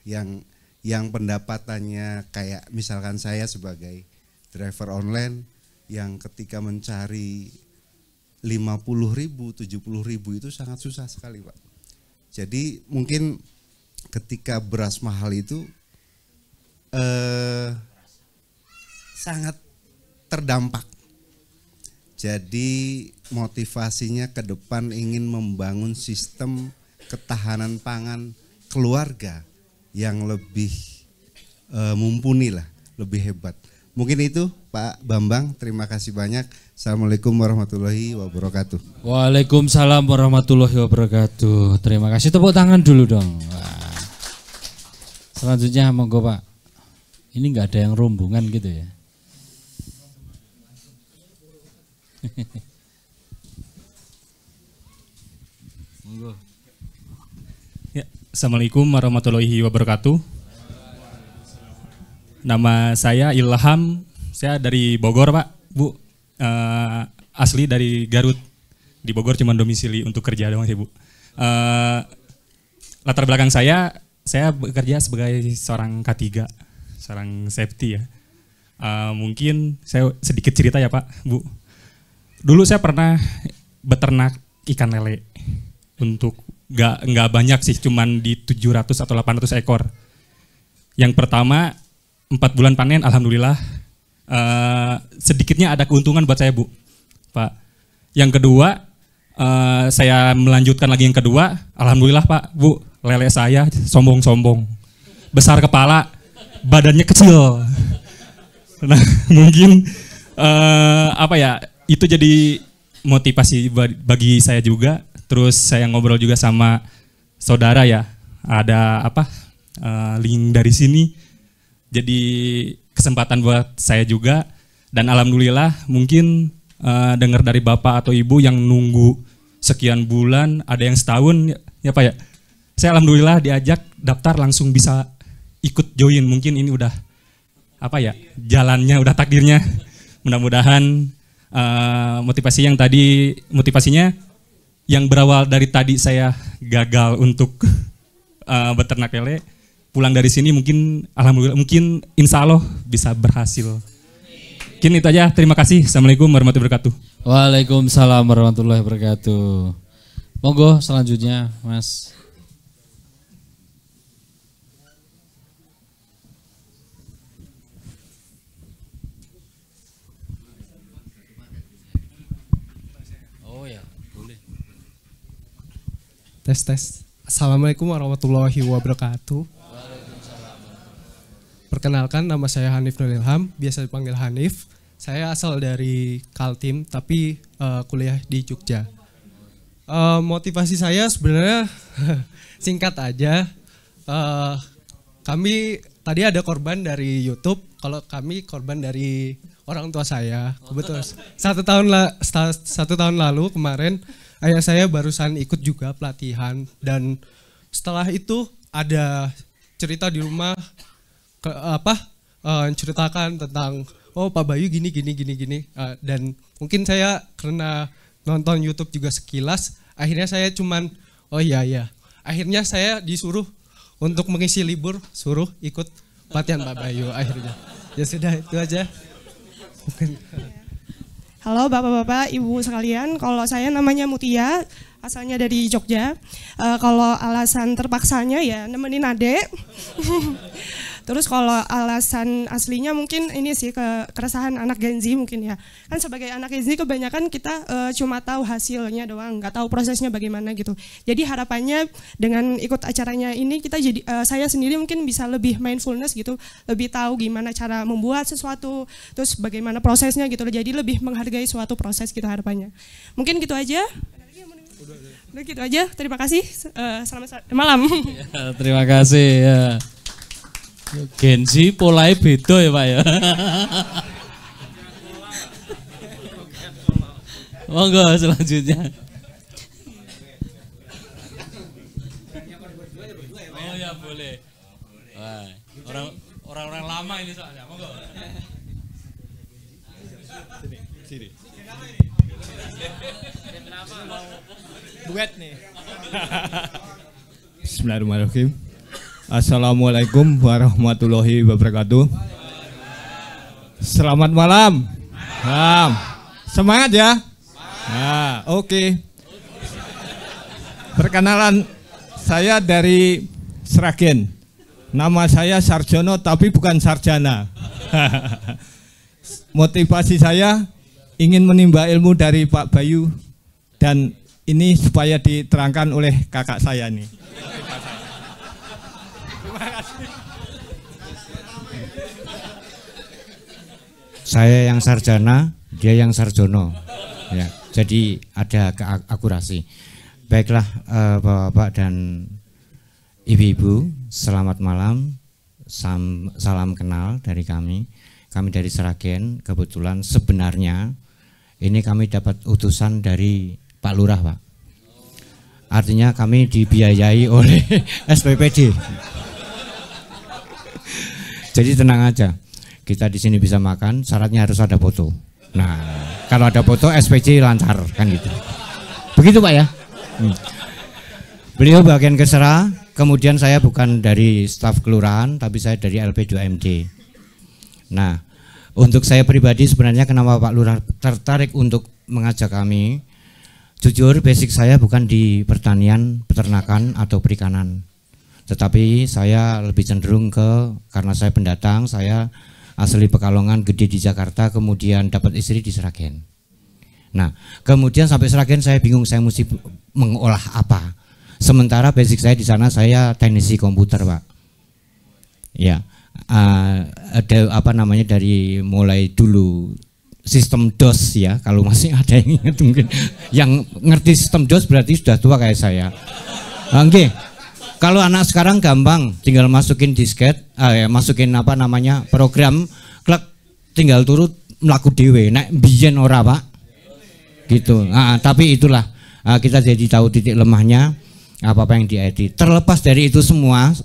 yang pendapatannya kayak misalkan saya sebagai driver online yang ketika mencari 50.000, 70.000 itu sangat susah sekali Pak. Jadi mungkin ketika beras mahal itu sangat terdampak. Jadi motivasinya ke depan ingin membangun sistem ketahanan pangan keluarga yang lebih mumpuni lah, lebih hebat. Mungkin itu Pak Bambang, terima kasih banyak. Assalamualaikum warahmatullahi wabarakatuh. Waalaikumsalam warahmatullahi wabarakatuh. Terima kasih, tepuk tangan dulu dong. Wah. Selanjutnya monggo Pak. Ini nggak ada yang rombongan gitu ya. Monggo. Ya, Assalamualaikum warahmatullahi wabarakatuh. Nama saya Ilham, saya dari Bogor Pak, Bu. Asli dari Garut. Di Bogor cuma domisili untuk kerja doang sih Bu. Latar belakang saya bekerja sebagai seorang K3, seorang safety ya. Mungkin saya sedikit cerita ya Pak, Bu. Dulu saya pernah beternak ikan lele untuk nggak banyak sih, cuman di 700 atau 800 ekor. Yang pertama 4 bulan panen, alhamdulillah sedikitnya ada keuntungan buat saya Bu, Pak. Yang kedua saya melanjutkan lagi yang kedua, alhamdulillah Pak, Bu, lele saya sombong-sombong, besar kepala, badannya kecil. Nah mungkin apa ya, itu jadi motivasi bagi saya juga. Terus saya ngobrol juga sama saudara ya, ada apa link dari sini. Jadi kesempatan buat saya juga, dan alhamdulillah mungkin dengar dari bapak atau ibu yang nunggu sekian bulan, ada yang setahun ya Pak ya. Saya alhamdulillah diajak daftar langsung bisa ikut join. Mungkin ini udah apa ya, jalannya udah takdirnya. Mudah-mudahan motivasinya yang berawal dari tadi saya gagal untuk beternak lele, pulang dari sini mungkin alhamdulillah, mungkin insya Allah bisa berhasil. Mungkin itu aja, terima kasih. Assalamualaikum warahmatullahi wabarakatuh. Waalaikumsalam warahmatullahi wabarakatuh. Monggo selanjutnya Mas. Oh ya, boleh. Tes. Assalamualaikum warahmatullahi wabarakatuh. Perkenalkan, nama saya Hanif Nur Ilham, biasa dipanggil Hanif. Saya asal dari Kaltim, tapi kuliah di Jogja. Motivasi saya sebenarnya singkat aja. Kami tadi ada korban dari YouTube, kalau kami korban dari orang tua saya. Kebetulan 1 tahun lalu kemarin ayah saya barusan ikut juga pelatihan, dan setelah itu ada cerita di rumah ceritakan tentang Pak Bayu gini, dan mungkin saya karena nonton YouTube juga sekilas, akhirnya saya cuman akhirnya saya disuruh untuk mengisi libur, suruh ikut pelatihan Pak Bayu akhirnya. Ya sudah, itu aja. Halo Bapak-bapak, Ibu sekalian, kalau saya namanya Mutia, asalnya dari Jogja. Kalau alasan terpaksanya ya nemenin adek. Terus kalau alasan aslinya mungkin ini sih keresahan anak Gen Z mungkin ya. Kan sebagai anak Gen Z kebanyakan kita cuma tahu hasilnya doang, nggak tahu prosesnya bagaimana gitu. Jadi harapannya dengan ikut acaranya ini kita jadi saya sendiri mungkin bisa lebih mindfulness gitu, lebih tahu gimana cara membuat sesuatu, terus bagaimana prosesnya gitu. Jadi lebih menghargai suatu proses gitu harapannya. Mungkin gitu aja. Udah gitu aja. Terima kasih. Selamat malam. Ya, terima kasih ya. Gen Z polanya beda ya Pak ya. Monggo selanjutnya. Oh ya boleh. Wah, orang-orang lama ini soalnya. Monggo. Sini. Duet nih. Bismillahirrahmanirrahim. Assalamualaikum warahmatullahi wabarakatuh. Selamat malam. Semangat ya. Oke. Perkenalan, saya dari Sragen. Nama saya Sarjono tapi bukan sarjana. motivasi saya ingin menimba ilmu dari Pak Bayu, dan ini supaya diterangkan oleh kakak saya nih. Saya yang sarjana, dia yang sarjono. Ya, jadi ada keakurasi. Baiklah, Bapak-bapak dan Ibu-ibu, selamat malam. Salam kenal dari kami. Kami dari Sragen. Kebetulan sebenarnya ini kami dapat utusan dari Pak Lurah, Pak. Artinya kami dibiayai oleh SPPD. Jadi tenang aja. Kita di sini bisa makan, syaratnya harus ada foto. Nah, kalau ada foto SPC lancar kan gitu. Begitu Pak ya. Beliau bagian Kesera, kemudian saya bukan dari staf kelurahan, tapi saya dari LP2MD. Nah, untuk saya pribadi sebenarnya kenapa Pak Lurah tertarik untuk mengajak kami? Jujur, basic saya bukan di pertanian, peternakan atau perikanan. Tetapi saya lebih cenderung karena saya pendatang, saya asli Pekalongan, gede di Jakarta, kemudian dapat istri di Sragen. Nah, kemudian sampai Sragen saya bingung saya mesti mengolah apa. Sementara basic saya di sana saya teknisi komputer, Pak. Ya, ada apa namanya dari mulai dulu sistem DOS ya, kalau masih ada yang ingat mungkin. Yang ngerti sistem DOS berarti sudah tua kayak saya. Oke. Kalau anak sekarang gampang, tinggal masukin disket, masukin apa namanya program, klek, tinggal turut melaku dewe. Nek biyen ora Pak, gitu. Tapi itulah kita jadi tahu titik lemahnya apa yang diedit. Terlepas dari itu semua,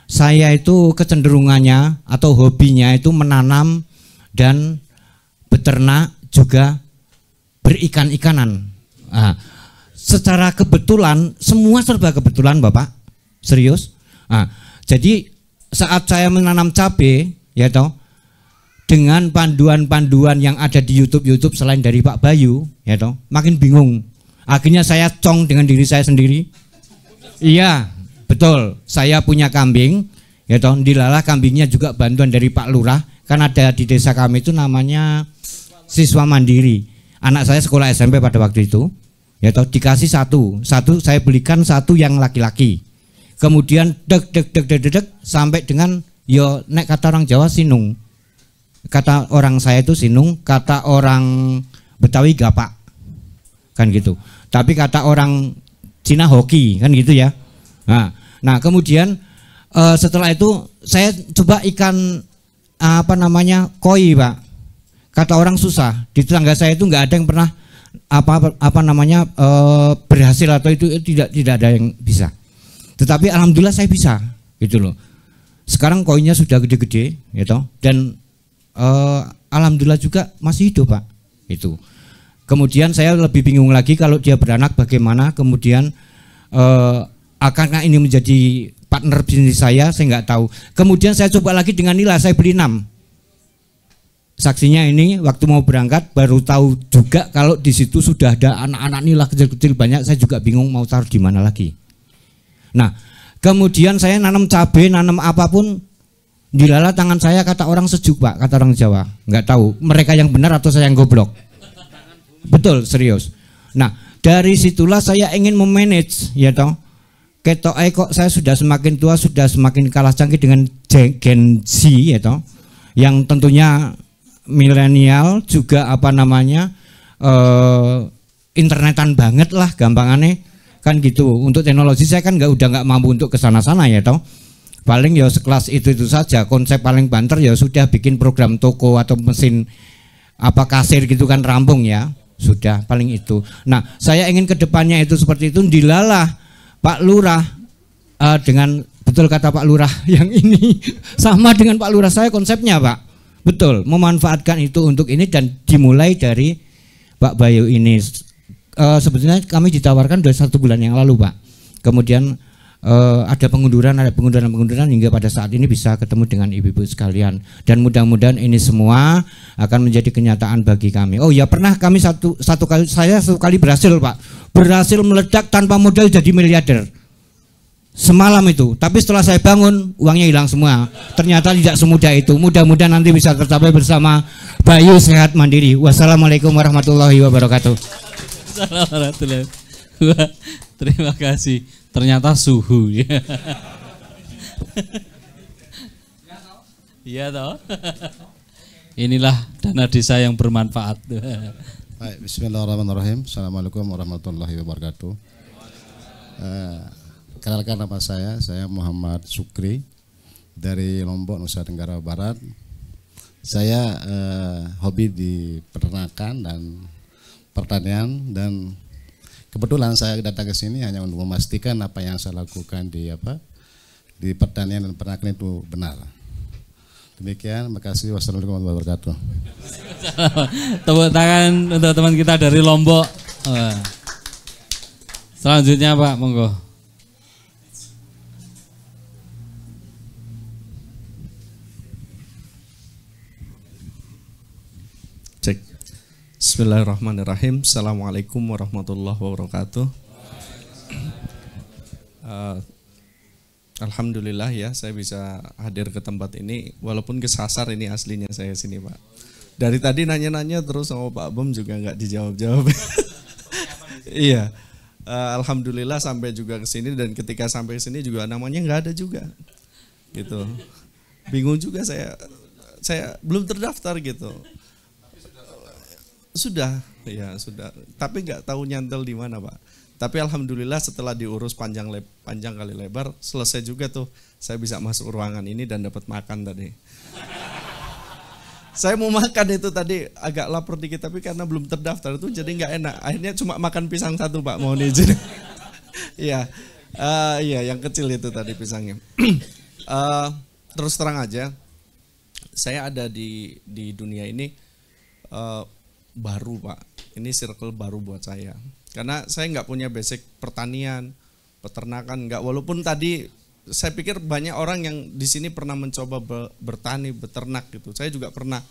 saya itu kecenderungannya atau hobinya itu menanam dan beternak juga berikan-ikanan. Secara kebetulan, semua serba kebetulan Bapak. Serius. Jadi saat saya menanam cabai, ya toh, dengan panduan-panduan yang ada di YouTube selain dari Pak Bayu, ya toh, makin bingung. Akhirnya saya cong dengan diri saya sendiri. Iya, betul. Saya punya kambing, ya toh, dilalah kambingnya juga bantuan dari Pak Lurah. Kan ada di desa kami itu namanya siswa mandiri. Anak saya sekolah SMP pada waktu itu, ya toh, dikasih satu saya belikan satu yang laki-laki. Kemudian dek sampai dengan yo nek kata orang Jawa sinung. Kata orang saya itu sinung, kata orang Betawi gapak. Kan gitu. Tapi kata orang Cina hoki, kan gitu ya. Nah, kemudian setelah itu saya coba ikan apa namanya? Koi, Pak. Kata orang susah. Di tetangga saya itu nggak ada yang pernah apa namanya berhasil atau itu tidak ada yang bisa. Tetapi alhamdulillah saya bisa, gitu loh. Sekarang koinnya sudah gede-gede, gitu. Dan alhamdulillah juga masih hidup, Pak. Itu. Kemudian saya lebih bingung lagi kalau dia beranak bagaimana. Kemudian akankah ini menjadi partner bisnis saya nggak tahu. Kemudian saya coba lagi dengan nila, saya beli 6. Saksinya ini waktu mau berangkat baru tahu juga kalau di situ sudah ada anak-anak nila kecil-kecil banyak. Saya juga bingung mau taruh di mana lagi. Nah, kemudian saya nanam cabai, nanam apapun, dilala tangan saya kata orang sejuk Pak, kata orang Jawa. Nggak tahu, mereka yang benar atau saya yang goblok. Betul, serius. Nah, dari situlah saya ingin memanage, ya toh. Ketok kok saya sudah semakin tua, sudah semakin kalah canggih dengan Gen Z, ya toh. Yang tentunya milenial juga apa namanya internetan banget lah gampangannya. Kan gitu. Untuk teknologi saya kan udah nggak mampu untuk kesana-sana ya toh. Paling ya sekelas itu saja. Konsep paling banter ya sudah bikin program toko atau mesin apa kasir gitu kan rampung ya. Sudah paling itu. Nah, saya ingin kedepannya itu seperti itu. Dilalah Pak Lurah dengan betul kata Pak Lurah yang ini sama dengan Pak Lurah saya konsepnya Pak. Betul, memanfaatkan itu untuk ini dan dimulai dari Pak Bayu ini. Sebetulnya kami ditawarkan dari 1 bulan yang lalu Pak. Kemudian ada pengunduran hingga pada saat ini bisa ketemu dengan ibu-ibu sekalian. Dan mudah-mudahan ini semua akan menjadi kenyataan bagi kami. Oh ya, pernah kami satu kali berhasil Pak. Berhasil meledak tanpa modal jadi miliarder. semalam itu. Tapi setelah saya bangun, uangnya hilang semua. Ternyata tidak semudah itu. Mudah-mudahan nanti bisa tercapai bersama Bayu Sehat Mandiri. Wassalamualaikum warahmatullahi wabarakatuh. Assalamualaikum. Wah, terima kasih. Ternyata suhu. Iya toh. Inilah dana desa yang bermanfaat. Baik, bismillahirrahmanirrahim. Assalamualaikum warahmatullahi wabarakatuh. Kenalkan nama saya Muhammad Sukri dari Lombok, Nusa Tenggara Barat. Saya hobi di peternakan dan pertanian, dan kebetulan saya datang ke sini hanya untuk memastikan apa yang saya lakukan di pertanian dan peternakan itu benar. Demikian, makasih. Wassalamualaikum warahmatullahi wabarakatuh. Tepuk tangan untuk teman kita dari Lombok. Selanjutnya Pak, monggo. Cek. Bismillahirrahmanirrahim. Assalamualaikum warahmatullahi wabarakatuh. Alhamdulillah ya, saya bisa hadir ke tempat ini walaupun kesasar. Ini aslinya saya sini Pak. Dari tadi nanya-nanya terus sama Pak Bom juga nggak dijawab-jawab. Iya. Alhamdulillah sampai juga ke sini, dan ketika sampai ke sini juga namanya nggak ada juga. Gitu. Bingung juga saya belum terdaftar gitu. Sudah, ya sudah. Tapi nggak tahu nyantel di mana Pak. Tapi alhamdulillah setelah diurus panjang kali lebar, selesai juga tuh. Saya bisa masuk ruangan ini dan dapat makan tadi. Saya mau makan itu tadi, agak lapar dikit, tapi karena belum terdaftar itu jadi nggak enak. Akhirnya cuma makan pisang satu Pak, mohon izin. Iya, iya yang kecil itu tadi pisangnya. Terus terang aja, saya ada di dunia ini baru Pak. Ini circle baru buat saya. Karena saya nggak punya basic pertanian, peternakan, nggak. Walaupun tadi saya pikir banyak orang yang di sini pernah mencoba bertani, beternak gitu. Saya juga pernah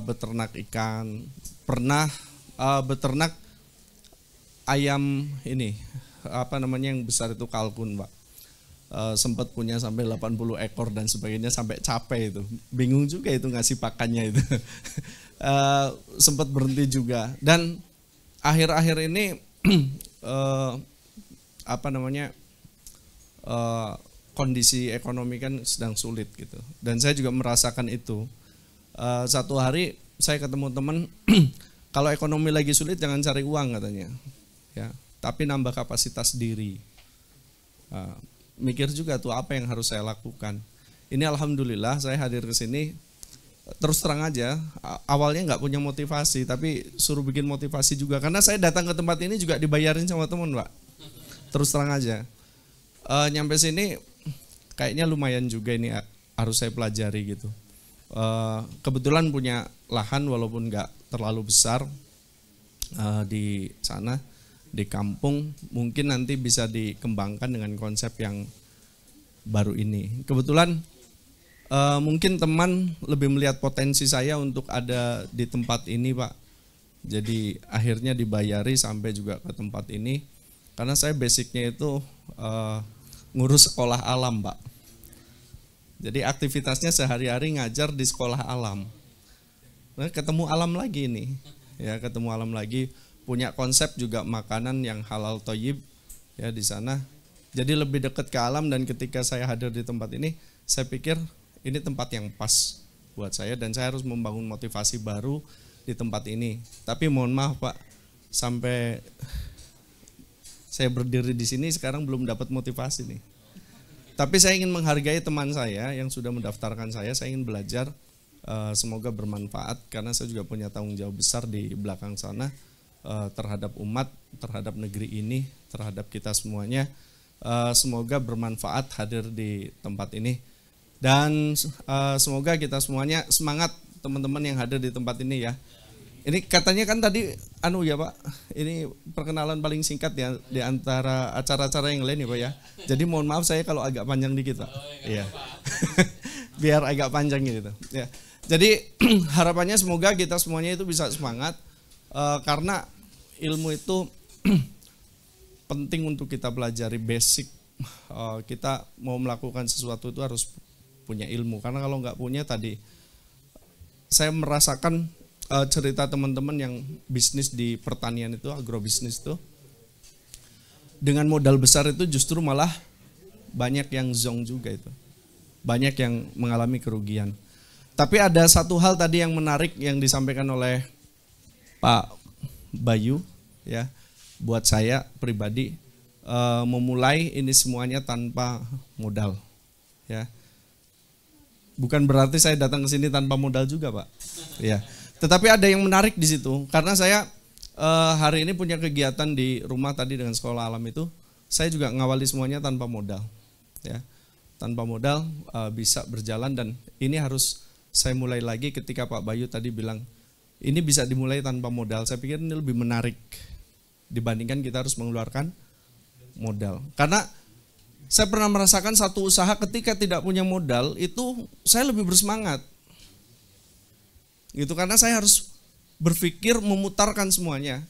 beternak ikan, pernah beternak ayam ini, apa namanya yang besar itu, kalkun Pak. Sempat punya sampai 80 ekor dan sebagainya, sampai capek itu. Bingung juga itu ngasih pakannya itu. Sempat berhenti juga, dan akhir-akhir ini kondisi ekonomi kan sedang sulit gitu, dan saya juga merasakan itu. Satu hari saya ketemu teman, kalau ekonomi lagi sulit jangan cari uang katanya, ya, tapi nambah kapasitas diri. Mikir juga tuh apa yang harus saya lakukan. Ini alhamdulillah saya hadir ke sini. Terus terang aja, awalnya nggak punya motivasi, tapi suruh bikin motivasi juga. Karena saya datang ke tempat ini juga dibayarin sama teman Pak. Terus terang aja, nyampe sini kayaknya lumayan juga ini harus saya pelajari gitu. Kebetulan punya lahan walaupun nggak terlalu besar di sana, di kampung. Mungkin nanti bisa dikembangkan dengan konsep yang baru ini. Kebetulan mungkin teman lebih melihat potensi saya untuk ada di tempat ini Pak. Jadi akhirnya dibayari sampai juga ke tempat ini. Karena saya basicnya itu ngurus sekolah alam Pak. Jadi aktivitasnya sehari-hari ngajar di sekolah alam. Nah, ketemu alam lagi nih. Ya, ketemu alam lagi. Punya konsep juga makanan yang halal thayyib ya di sana. Jadi lebih dekat ke alam, dan ketika saya hadir di tempat ini, saya pikir ini tempat yang pas buat saya, dan saya harus membangun motivasi baru di tempat ini. Tapi mohon maaf Pak, sampai saya berdiri di sini sekarang belum dapat motivasi nih. Tapi saya ingin menghargai teman saya yang sudah mendaftarkan saya ingin belajar, semoga bermanfaat, karena saya juga punya tanggung jawab besar di belakang sana terhadap umat, terhadap negeri ini, terhadap kita semuanya. Semoga bermanfaat hadir di tempat ini. Dan semoga kita semuanya semangat, teman-teman yang hadir di tempat ini ya. Ini katanya kan tadi ya Pak, ini perkenalan paling singkat ya di antara acara-acara yang lain ya Pak ya. Jadi mohon maaf saya kalau agak panjang dikit Pak. Iya. Biar agak panjang gitu. Ya. Jadi harapannya semoga kita semuanya itu bisa semangat, karena ilmu itu penting untuk kita pelajari basic kita mau melakukan sesuatu itu harus punya ilmu, karena kalau nggak punya tadi, saya merasakan cerita teman-teman yang bisnis di pertanian itu, agrobisnis itu, dengan modal besar itu justru malah banyak yang zonk juga itu, banyak yang mengalami kerugian. Tapi ada satu hal tadi yang menarik yang disampaikan oleh Pak Bayu, ya, buat saya pribadi, memulai ini semuanya tanpa modal, ya. Bukan berarti saya datang ke sini tanpa modal juga, Pak. Ya. Tetapi ada yang menarik di situ, karena saya hari ini punya kegiatan di rumah tadi dengan sekolah alam itu, saya juga ngawali semuanya tanpa modal, ya. Tanpa modal bisa berjalan, dan ini harus saya mulai lagi ketika Pak Bayu tadi bilang ini bisa dimulai tanpa modal. Saya pikir ini lebih menarik dibandingkan kita harus mengeluarkan modal. Karena saya pernah merasakan satu usaha ketika tidak punya modal itu saya lebih bersemangat. Gitu, karena saya harus berpikir memutarkan semuanya.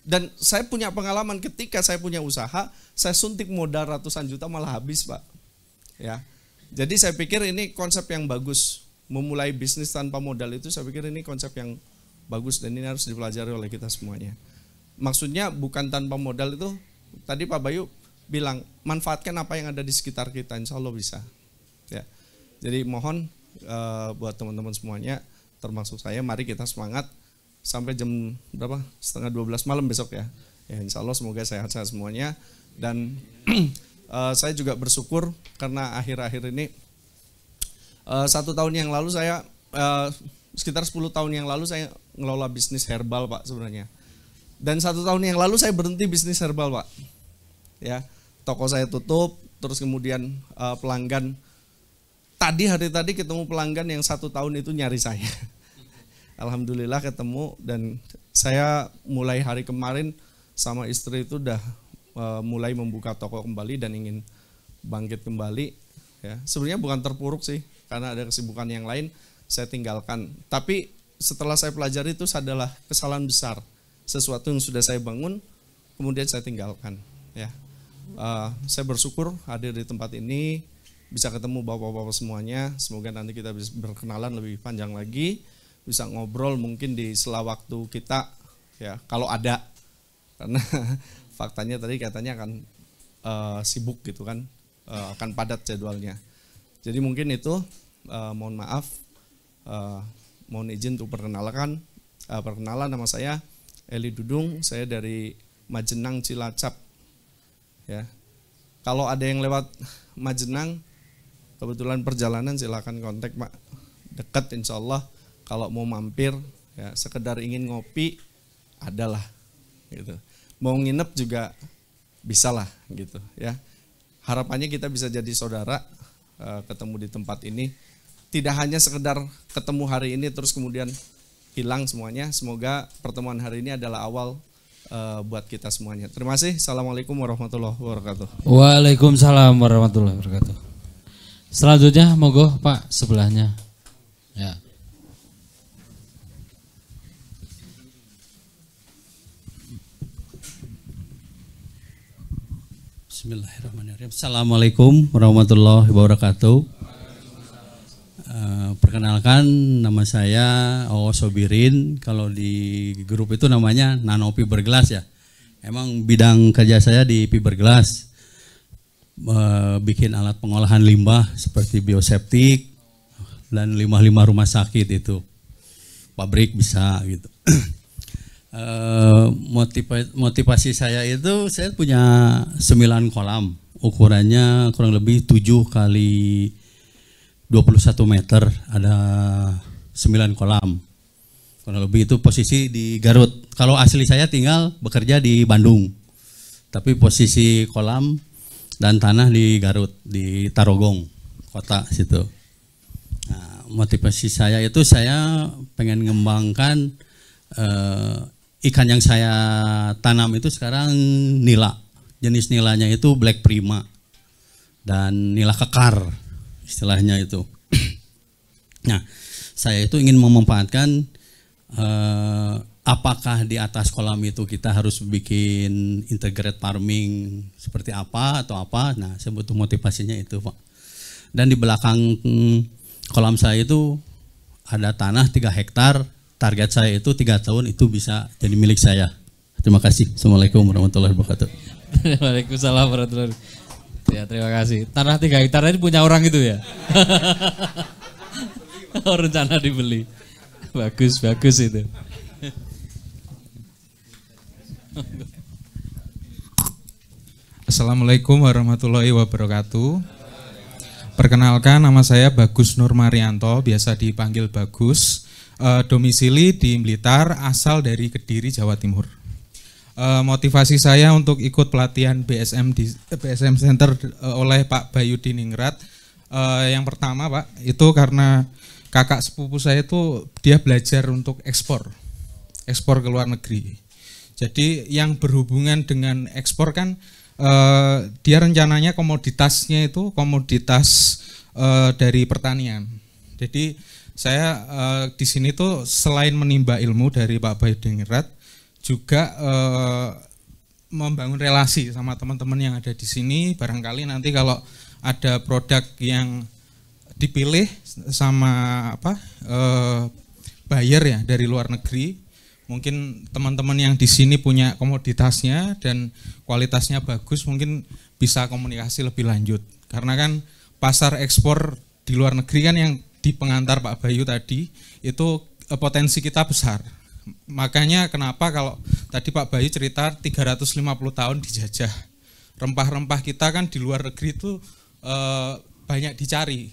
Dan saya punya pengalaman ketika saya punya usaha, saya suntik modal ratusan juta malah habis, Pak. Ya. Jadi saya pikir ini konsep yang bagus. Memulai bisnis tanpa modal itu saya pikir ini konsep yang bagus dan ini harus dipelajari oleh kita semuanya. Maksudnya bukan tanpa modal itu, tadi Pak Bayu bilang manfaatkan apa yang ada di sekitar kita, insya Allah bisa. Ya. Jadi mohon buat teman-teman semuanya, termasuk saya, mari kita semangat sampai jam berapa? Setengah 12 malam besok ya. Ya insya Allah semoga sehat-sehat semuanya. Dan saya juga bersyukur karena akhir-akhir ini 1 tahun yang lalu saya sekitar 10 tahun yang lalu saya ngelola bisnis herbal, Pak, sebenarnya. Dan 1 tahun yang lalu saya berhenti bisnis herbal, Pak. Ya, toko saya tutup, terus kemudian pelanggan hari tadi ketemu pelanggan yang 1 tahun itu nyari saya. Alhamdulillah ketemu, dan saya mulai hari kemarin sama istri itu udah mulai membuka toko kembali dan ingin bangkit kembali. Ya, sebenarnya bukan terpuruk sih, karena ada kesibukan yang lain saya tinggalkan. Tapi setelah saya pelajari itu adalah kesalahan besar, sesuatu yang sudah saya bangun kemudian saya tinggalkan. Ya, saya bersyukur hadir di tempat ini, bisa ketemu bapak-bapak semuanya. Semoga nanti kita bisa berkenalan lebih panjang lagi, bisa ngobrol mungkin di sela waktu kita, ya kalau ada, karena faktanya tadi katanya akan sibuk gitu kan, akan padat jadwalnya. Jadi mungkin itu, mohon maaf, mohon izin untuk perkenalan nama saya Eli Dudung, saya dari Majenang Cilacap. Ya, kalau ada yang lewat Majenang, kebetulan perjalanan silakan kontak, Pak, dekat insya Allah. Kalau mau mampir, ya sekedar ingin ngopi, adalah gitu. Mau nginep juga bisa lah gitu ya. Harapannya kita bisa jadi saudara, ketemu di tempat ini. Tidak hanya sekedar ketemu hari ini terus kemudian hilang semuanya. Semoga pertemuan hari ini adalah awal buat kita semuanya. Terima kasih. Assalamualaikum warahmatullahi wabarakatuh. Waalaikumsalam warahmatullahi wabarakatuh. Selanjutnya monggo Pak sebelahnya. Ya. Bismillahirrahmanirrahim. Assalamualaikum warahmatullahi wabarakatuh. Perkenalkan, nama saya Sobirin. Kalau di grup itu namanya Nano Fiberglass ya. Emang bidang kerja saya di fiberglass, bikin alat pengolahan limbah seperti bioseptik dan limbah-limbah rumah sakit itu, pabrik bisa gitu. Motivasi saya itu, saya punya 9 kolam, ukurannya kurang lebih 7 kali 21 meter, ada 9 kolam. Kurang lebih itu posisi di Garut. Kalau asli saya tinggal bekerja di Bandung, tapi posisi kolam dan tanah di Garut, di Tarogong, kota situ. Nah, motivasi saya itu saya pengen ngembangkan ikan yang saya tanam itu sekarang nila. Jenis nilanya itu Black Prima dan nila kekar istilahnya itu. Nah, saya itu ingin memanfaatkan apakah di atas kolam itu kita harus bikin integrated farming seperti apa atau apa? Nah, saya butuh motivasinya itu, Pak. Dan di belakang kolam saya itu ada tanah 3 hektar. Target saya itu 3 tahun itu bisa jadi milik saya. Terima kasih. Assalamualaikum warahmatullahi wabarakatuh. Waalaikumsalam warahmatullahi wabarakatuh. Ya, terima kasih. Tanah 3 hektar ini punya orang itu ya? Oh, rencana dibeli. Bagus, bagus itu. Assalamualaikum warahmatullahi wabarakatuh. Perkenalkan, nama saya Bagus Nur Marianto, biasa dipanggil Bagus. Domisili di Blitar, asal dari Kediri, Jawa Timur. Motivasi saya untuk ikut pelatihan BSM di BSM Center oleh Pak Bayu Diningrat. Yang pertama, Pak, itu karena kakak sepupu saya itu dia belajar untuk ekspor ke luar negeri. Jadi yang berhubungan dengan ekspor kan dia rencananya komoditasnya itu komoditas dari pertanian. Jadi saya di sini tuh selain menimba ilmu dari Pak Bayu Diningrat, juga membangun relasi sama teman-teman yang ada di sini. Barangkali nanti kalau ada produk yang dipilih sama buyer ya dari luar negeri, mungkin teman-teman yang di sini punya komoditasnya dan kualitasnya bagus, mungkin bisa komunikasi lebih lanjut. Karena kan pasar ekspor di luar negeri kan yang di pengantar Pak Bayu tadi itu potensi kita besar. Makanya kenapa kalau tadi Pak Bayu cerita 350 tahun dijajah. Rempah-rempah kita kan di luar negeri itu banyak dicari.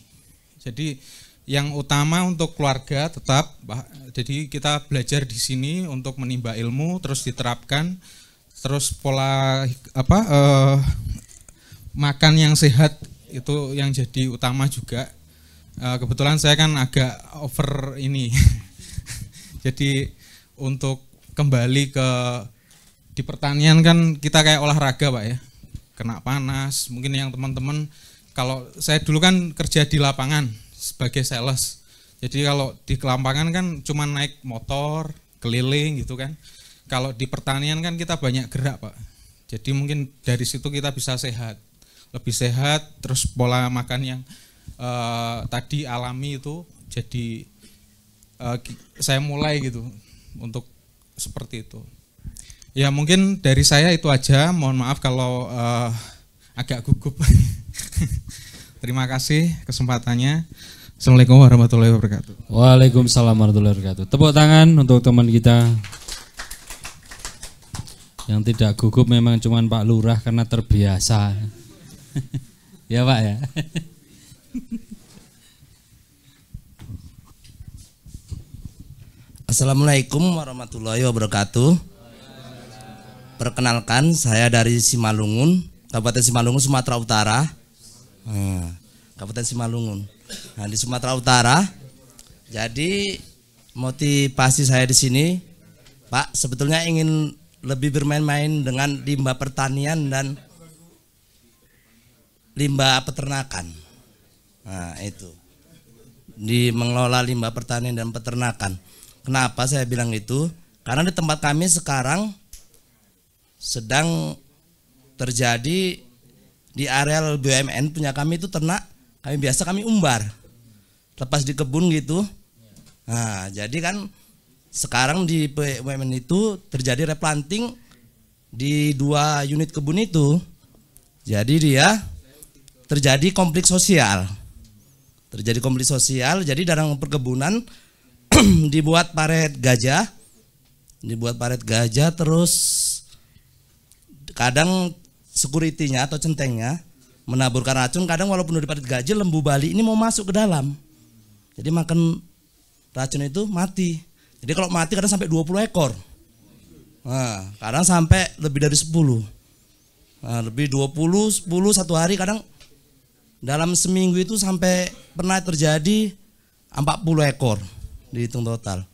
Jadi yang utama untuk keluarga tetap, jadi kita belajar di sini untuk menimba ilmu, terus diterapkan, terus pola makan yang sehat itu yang jadi utama juga. Kebetulan saya kan agak over ini, jadi untuk kembali ke di pertanian kan kita kayak olahraga Pak ya, kena panas. Mungkin yang teman-teman, kalau saya dulu kan kerja di lapangan sebagai sales. Jadi kalau di lapangan kan cuma naik motor, keliling gitu kan. Kalau di pertanian kan kita banyak gerak Pak. Jadi mungkin dari situ kita bisa sehat, lebih sehat, terus pola makan yang tadi alami itu jadi saya mulai gitu untuk seperti itu. Ya mungkin dari saya itu aja, mohon maaf kalau agak gugup. Terima kasih kesempatannya. Assalamualaikum warahmatullahi wabarakatuh. Waalaikumsalam warahmatullahi wabarakatuh. Tepuk tangan untuk teman kita. Yang tidak gugup memang cuman Pak Lurah karena terbiasa. Ya Pak ya. Assalamualaikum warahmatullahi wabarakatuh. Perkenalkan, saya dari Simalungun, Kabupaten Simalungun, Sumatera Utara. Kabupaten Simalungun. Nah, di Sumatera Utara. Jadi motivasi saya di sini, Pak, sebetulnya ingin lebih bermain-main dengan limbah pertanian dan limbah peternakan. Nah, itu. Di mengelola limbah pertanian dan peternakan. Kenapa saya bilang itu? Karena di tempat kami sekarang sedang terjadi di areal BUMN punya kami itu ternak, kami umbar. Lepas di kebun gitu. Nah, jadi kan sekarang di BUMN itu terjadi replanting di 2 unit kebun itu. Jadi dia terjadi konflik sosial. Jadi dalam perkebunan dibuat paret gajah, terus kadang security-nya atau centengnya menaburkan racun. Kadang walaupun udah di paret gajah, lembu Bali ini mau masuk ke dalam. Jadi makan racun itu mati. Jadi kalau mati kadang sampai 20 ekor. Nah, kadang sampai lebih dari 10. Nah, lebih 20, 10 satu hari, kadang dalam seminggu itu sampai pernah terjadi 40 ekor dihitung total.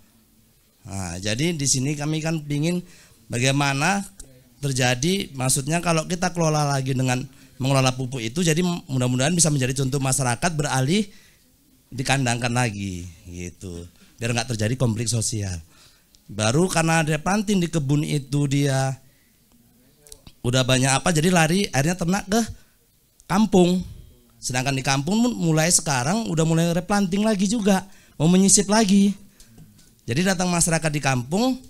Nah, jadi di sini kami kan ingin bagaimana terjadi, maksudnya kalau kita kelola lagi dengan mengelola pupuk itu, jadi mudah-mudahan bisa menjadi contoh masyarakat beralih dikandangkan lagi gitu, biar nggak terjadi konflik sosial. Baru karena dia planting di kebun itu dia udah banyak apa, jadi lari akhirnya ternak ke kampung. Sedangkan di kampung mulai sekarang udah mulai replanting lagi juga, mau menyisip lagi. Jadi datang masyarakat di kampung,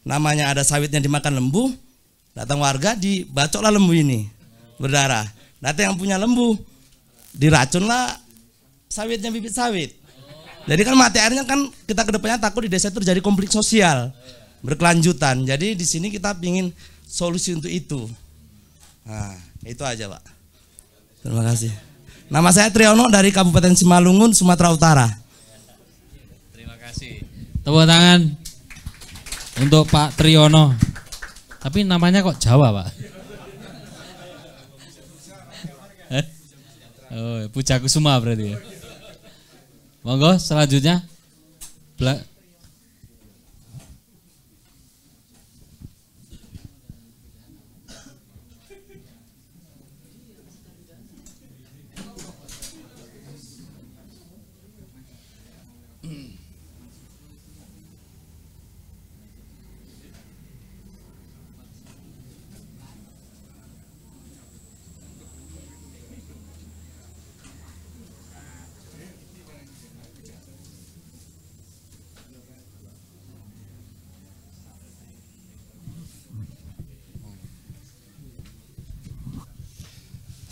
namanya ada sawitnya dimakan lembu, datang warga dibacoklah lembu ini berdarah. Datang yang punya lembu, diracunlah sawitnya, bibit sawit. Jadi kan mati airnya kan, kita kedepannya takut di desa itu terjadi konflik sosial berkelanjutan. Jadi di sini kita ingin solusi untuk itu. Nah, itu aja Pak. Terima kasih. Nama saya Triyono dari Kabupaten Simalungun, Sumatera Utara. Terima kasih. Tepuk tangan untuk Pak Triyono. Tapi namanya kok Jawa Pak? Oh, Pujakusuma berarti ya. Monggo selanjutnya.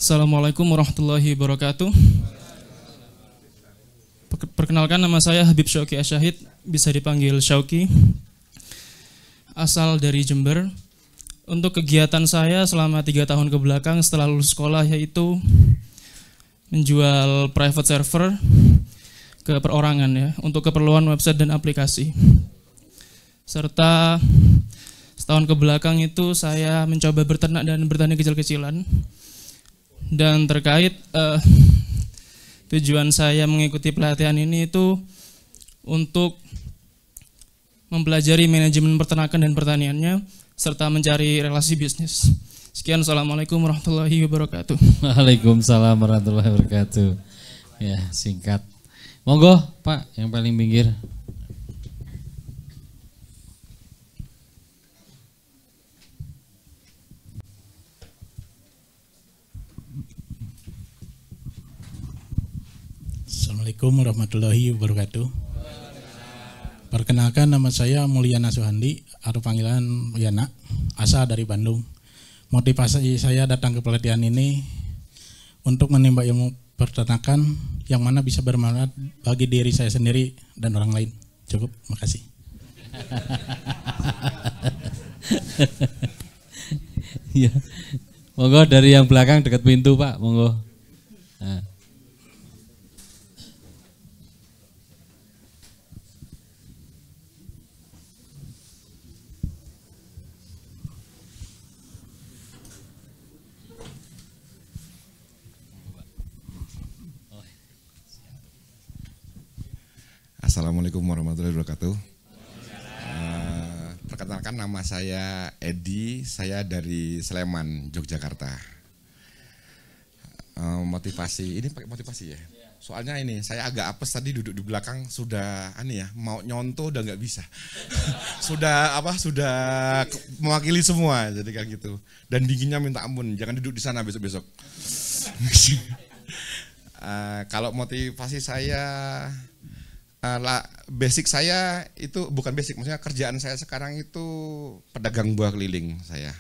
Assalamualaikum warahmatullahi wabarakatuh. Perkenalkan, nama saya Habib Syauki Asyahid, bisa dipanggil Syauki. Asal dari Jember. Untuk kegiatan saya selama 3 tahun ke belakang setelah lulus sekolah yaitu menjual private server ke perorangan ya, untuk keperluan website dan aplikasi. Serta setahun ke belakang itu saya mencoba berternak dan bertani kecil-kecilan. Dan terkait tujuan saya mengikuti pelatihan ini itu untuk mempelajari manajemen peternakan dan pertaniannya serta mencari relasi bisnis. Sekian, assalamualaikum warahmatullahi wabarakatuh. Waalaikumsalam warahmatullahi wabarakatuh. Ya, singkat. Monggo Pak, yang paling pinggir. Assalamualaikum warahmatullahi wabarakatuh. Perkenalkan, nama saya Mulyana Suhandi atau panggilan Yana, asal dari Bandung. Motivasi saya datang ke pelatihan ini untuk menimba ilmu peternakan yang mana bisa bermanfaat bagi diri saya sendiri dan orang lain. Cukup, makasih. Ya. Monggo dari yang belakang dekat pintu Pak, monggo. Nah. Assalamualaikum warahmatullahi wabarakatuh. Perkenalkan, nama saya Edi, saya dari Sleman, Yogyakarta. Motivasi, ini pakai motivasi ya? Soalnya ini, saya agak apes tadi duduk di belakang, sudah mau nyontoh udah nggak bisa. sudah mewakili semua, jadi kayak gitu. Dan dinginnya minta ampun, jangan duduk di sana besok-besok. Kalau motivasi saya, basic saya itu bukan basic, maksudnya kerjaan saya sekarang itu pedagang buah keliling saya.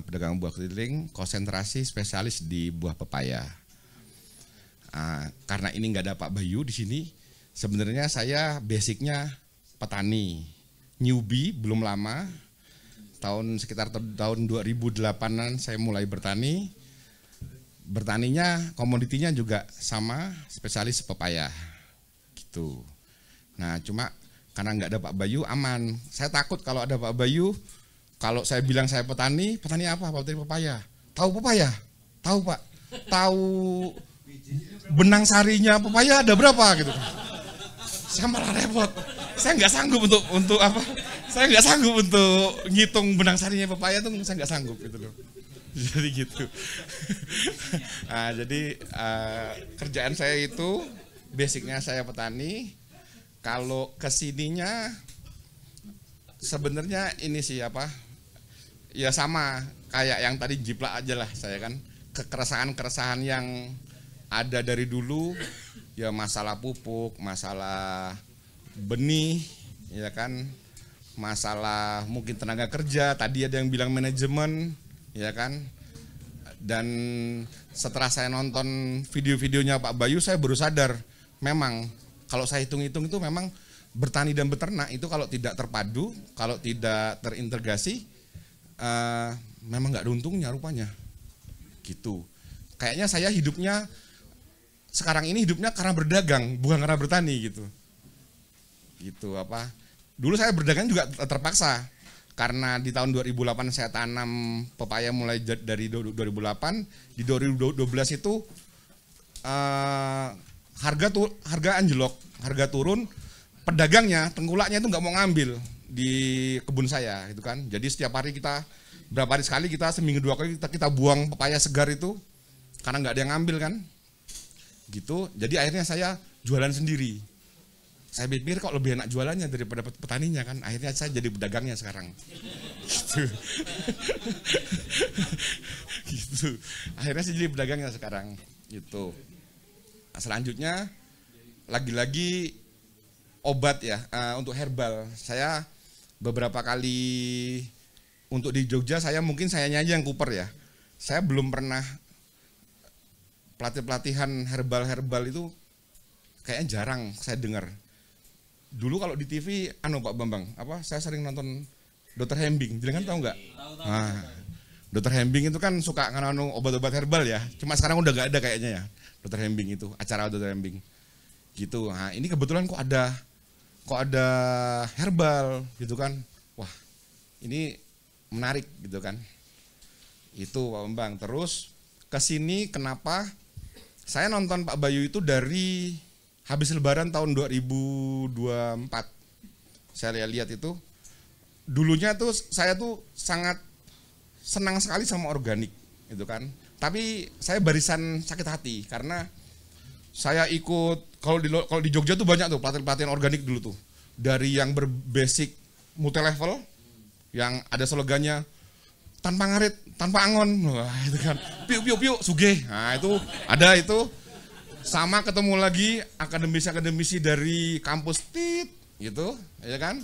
Pedagang buah keliling, konsentrasi spesialis di buah pepaya. Karena ini nggak ada Pak Bayu di sini, sebenarnya saya basicnya petani, newbie, belum lama. Sekitar tahun 2008-an saya mulai bertani. Bertaninya, komoditinya juga sama, spesialis pepaya. Gitu. Nah, cuma karena nggak ada Pak Bayu aman. Saya takut kalau ada Pak Bayu, kalau saya bilang saya petani apa? Petani pepaya. Tahu pepaya? Tahu Pak. Tahu benang sarinya pepaya ada berapa gitu. Saya malah repot. Saya nggak sanggup untuk apa? Saya nggak sanggup untuk ngitung benang sarinya pepaya tuh, saya nggak sanggup gitu loh. Jadi gitu. Nah, jadi kerjaan saya itu basicnya saya petani. Kalau kesininya sebenarnya ini sih apa? Ya sama kayak yang tadi jiplak aja lah saya kan. Keresahan-keresahan yang ada dari dulu, ya masalah pupuk, masalah benih, ya kan, masalah mungkin tenaga kerja, tadi ada yang bilang manajemen, ya kan. Dan setelah saya nonton video-videonya Pak Bayu, saya baru sadar, memang kalau saya hitung-hitung itu memang bertani dan beternak itu kalau tidak terpadu, kalau tidak terintegrasi, memang nggak ada untungnya rupanya. Gitu. Kayaknya saya hidupnya sekarang ini hidupnya karena berdagang, bukan karena bertani gitu. Gitu apa? Dulu saya berdagang juga terpaksa karena di tahun 2008 saya tanam pepaya mulai dari 2008, di 2012 itu harga anjlok, harga turun, pedagangnya, tengkulaknya itu nggak mau ngambil di kebun saya, gitu kan. Jadi setiap hari kita berapa hari sekali kita seminggu 2 kali kita buang pepaya segar itu karena nggak ada yang ngambil kan, gitu. Jadi akhirnya saya jualan sendiri. Saya pikir kok lebih enak jualannya daripada petaninya kan. Akhirnya saya jadi pedagangnya sekarang. Gitu. Gitu. Akhirnya saya jadi pedagangnya sekarang. Gitu. Nah, selanjutnya lagi-lagi obat ya, untuk herbal. Saya beberapa kali untuk di Jogja mungkin sayanya aja yang kuper ya. Saya belum pernah pelatihan herbal itu kayaknya jarang saya dengar. Dulu kalau di TV Pak Bambang, saya sering nonton Dr. Hembing, jangan tahu nggak? Nah, Dr. Hembing itu kan suka obat-obat herbal ya. Cuma sekarang udah nggak ada kayaknya ya. Dr. Hembing itu, acara Dr. Hembing. Gitu. Nah, ini kebetulan kok ada herbal gitu kan. Wah, ini menarik gitu kan. Itu Pak Bambang. Terus kesini kenapa saya nonton Pak Bayu itu dari habis lebaran tahun 2024. Saya lihat itu. Dulunya tuh saya tuh sangat senang sekali sama organik gitu kan. Tapi saya barisan sakit hati karena saya ikut kalau di Jogja tuh banyak tuh pelatihan organik dulu tuh. Dari yang berbasic multi level yang ada slogannya tanpa ngarit, tanpa angon. Wah, itu kan. Piu sugih. Nah, itu ada itu. Sama ketemu lagi akademisi dari kampus TIT gitu, ya kan?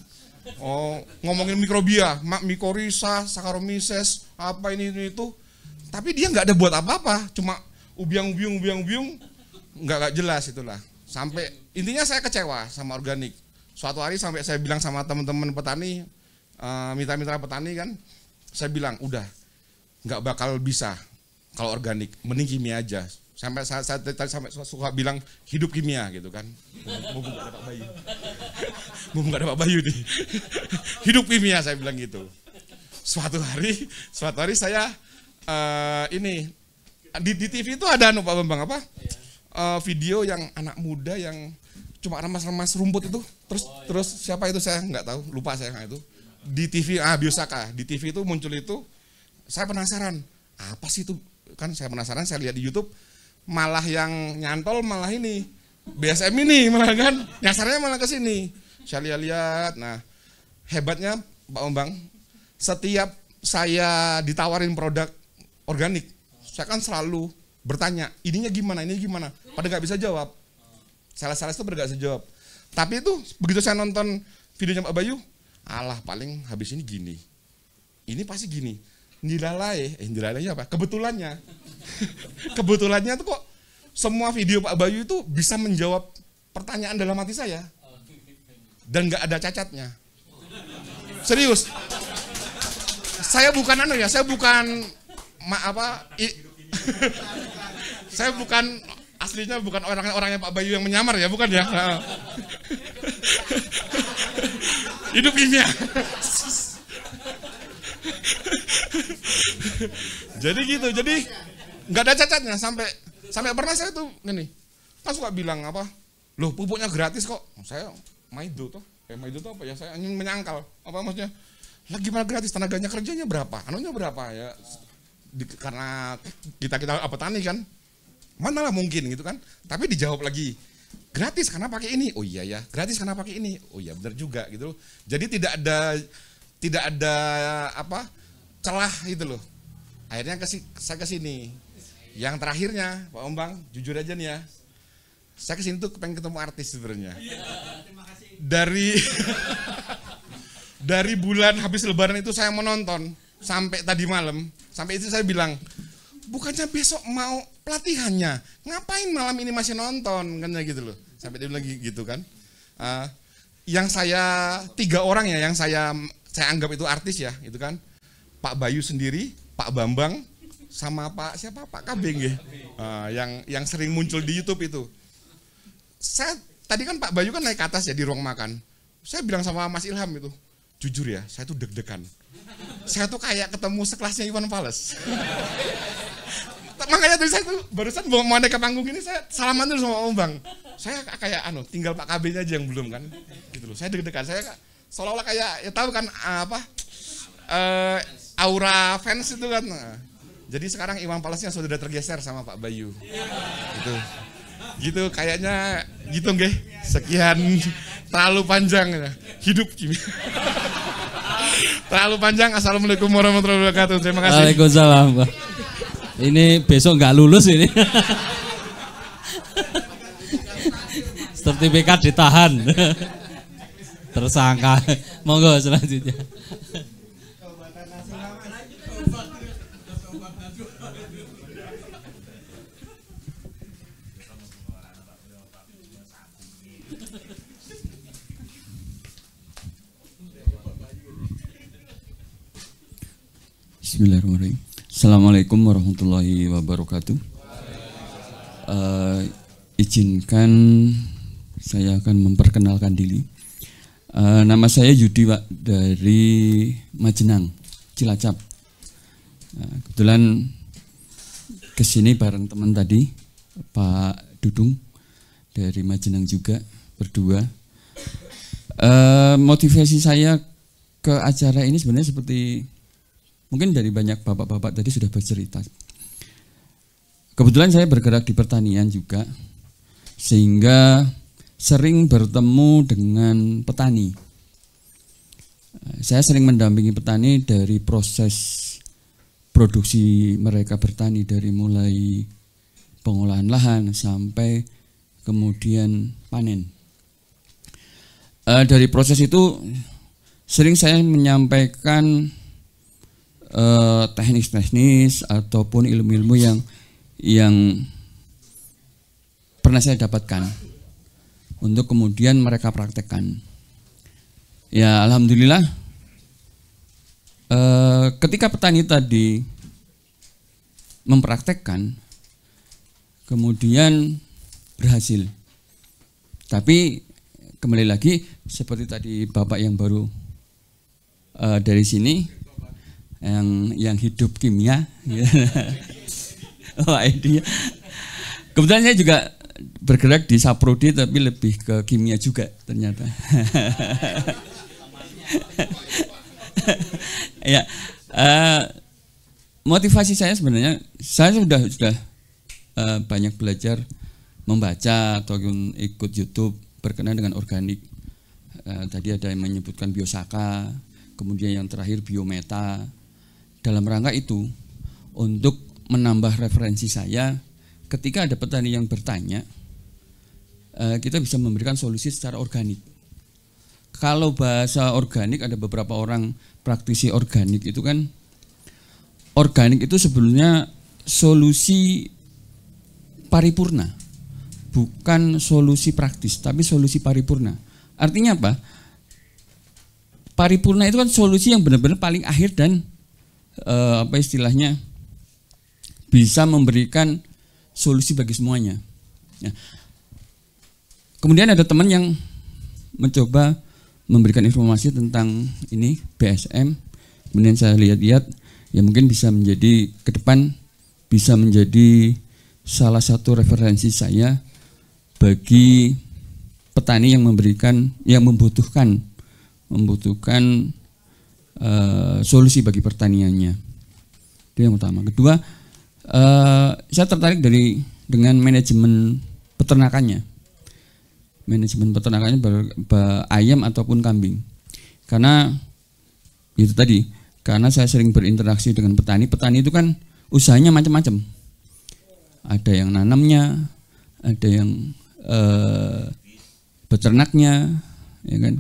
Oh, ngomongin mikrobia, mycorrhiza, Saccharomyces, apa ini itu. Tapi dia nggak ada buat apa-apa, cuma ubiang, nggak jelas itulah. Sampai intinya saya kecewa sama organik. Suatu hari sampai saya bilang sama teman-teman petani, mitra-mitra petani kan, saya bilang udah nggak bakal bisa kalau organik, mending kimia aja. Sampai saya sampai suka bilang hidup kimia gitu kan. Mumpung nggak ada Pak Bayu. Mumpung nggak ada Pak Bayu nih. Hidup kimia saya bilang gitu. Suatu hari saya ini di TV itu ada Pak Bambang video yang anak muda yang cuma remas-remas rumput itu. Terus siapa itu saya nggak tahu, lupa saya itu. Di TV Biosaka, di TV itu muncul itu. Saya penasaran, apa sih itu? Kan saya penasaran, saya lihat di YouTube malah yang nyantol malah ini BSM ini malah kan nyasarnya malah ke sini. Saya lihat, nah hebatnya Pak Bambang, setiap saya ditawarin produk organik, saya kan selalu bertanya, ininya gimana, pada nggak bisa jawab. Salah itu pada nggak bisa jawab. Tapi itu begitu saya nonton videonya Pak Bayu, alah paling habis ini gini, ini pasti gini. Nilalainya apa? Kebetulannya tuh kok semua video Pak Bayu itu bisa menjawab pertanyaan dalam hati saya dan nggak ada cacatnya. Serius. Saya bukan saya bukan saya bukan aslinya bukan orangnya Pak Bayu yang menyamar ya, bukan ya. Hidup kimia. Jadi gitu, jadi nggak ada cacatnya sampai pernah saya tuh gini, kan suka bilang loh pupuknya gratis kok, saya Maido tuh apa ya, saya ingin menyangkal apa maksudnya, lah gimana gratis, tenaganya kerjanya berapa, anunya berapa ya, karena kita petani kan, mana lah mungkin gitu kan, tapi dijawab lagi gratis karena pakai ini, oh iya ya, gratis karena pakai ini, oh iya benar juga gitu, jadi tidak ada tidak ada celah gitu loh. Akhirnya saya ke sini. Yang terakhirnya Pak Ombang, jujur aja nih ya, saya ke sini tuh pengen ketemu artis sebenarnya. Dari bulan habis Lebaran itu saya menonton sampai tadi malam, sampai itu saya bilang, bukannya besok mau pelatihannya, ngapain malam ini masih nonton, kan gitu loh. Sampai dia bilang gitu kan. Yang saya 3 orang ya, yang saya anggap itu artis ya, itu kan Pak Bayu sendiri, Pak Bambang, sama Pak Kabeng ya, yang sering muncul di YouTube itu. Saya tadi kan Pak Bayu kan naik ke atas ya di ruang makan. Saya bilang sama Mas Ilham itu, jujur ya, saya tuh deg-degan. Saya tuh kayak ketemu sekelasnya Iwan Fals. Makanya tadi saya tuh barusan mau naik ke panggung ini saya salaman dulu sama Om Bang. Saya kayak tinggal Pak KB aja yang belum kan. Gitu loh. Saya deg-degan. Saya seolah-olah kayak ya tahu kan aura fans itu kan. Jadi sekarang Iwan Falsnya sudah tergeser sama Pak Bayu. Gitu kayaknya gitu nggih. Sekian terlalu panjang ya. Hidup Kimi. Terlalu panjang. Assalamualaikum warahmatullahi wabarakatuh. Terima kasih. Waalaikumsalam, Pak. Ini besok nggak lulus ini. Sertifikat ditahan. Tersangka. Monggo selanjutnya. Bismillahirrahmanirrahim. Assalamualaikum warahmatullahi wabarakatuh. Izinkan saya akan memperkenalkan diri. Nama saya Yudi, Pak, dari Majenang, Cilacap. Kebetulan kesini bareng teman tadi, Pak Dudung dari Majenang juga, berdua. Motivasi saya ke acara ini sebenarnya seperti mungkin dari banyak bapak-bapak tadi sudah bercerita. Kebetulan saya bergerak di pertanian juga, sehingga sering bertemu dengan petani. Saya sering mendampingi petani dari proses produksi mereka bertani, dari mulai pengolahan lahan sampai kemudian panen. Dari proses itu sering saya menyampaikan teknis-teknis ataupun ilmu-ilmu yang pernah saya dapatkan untuk kemudian mereka praktekkan. Ya alhamdulillah, ketika petani tadi mempraktekkan, kemudian berhasil. Tapi kembali lagi seperti tadi Bapak yang baru dari sini, yang hidup kimia. Wah, dia. Kebetulan saya juga bergerak di Saprodi tapi lebih ke kimia juga ternyata. Ya, motivasi saya sebenarnya saya sudah banyak belajar membaca atau ikut YouTube berkenaan dengan organik. Tadi ada yang menyebutkan biosaka, kemudian yang terakhir biometa. Dalam rangka itu untuk menambah referensi saya, ketika ada petani yang bertanya, kita bisa memberikan solusi secara organik. Kalau bahasa organik, ada beberapa orang praktisi organik itu kan, organik itu sebetulnya solusi paripurna, bukan solusi praktis, tapi solusi paripurna. Artinya apa? Paripurna itu kan solusi yang benar-benar paling akhir dan apa istilahnya bisa memberikan solusi bagi semuanya. Ya. Kemudian ada teman yang mencoba memberikan informasi tentang ini BSM. Kemudian saya lihat-lihat, ya mungkin bisa menjadi ke depan bisa menjadi salah satu referensi saya bagi petani yang membutuhkan solusi bagi pertaniannya. Itu yang utama. Kedua, saya tertarik dengan manajemen peternakannya. Manajemen peternakannya ayam ataupun kambing. Karena itu tadi, karena saya sering berinteraksi dengan petani itu kan usahanya macam-macam. Ada yang nanamnya, ada yang beternaknya, ya kan.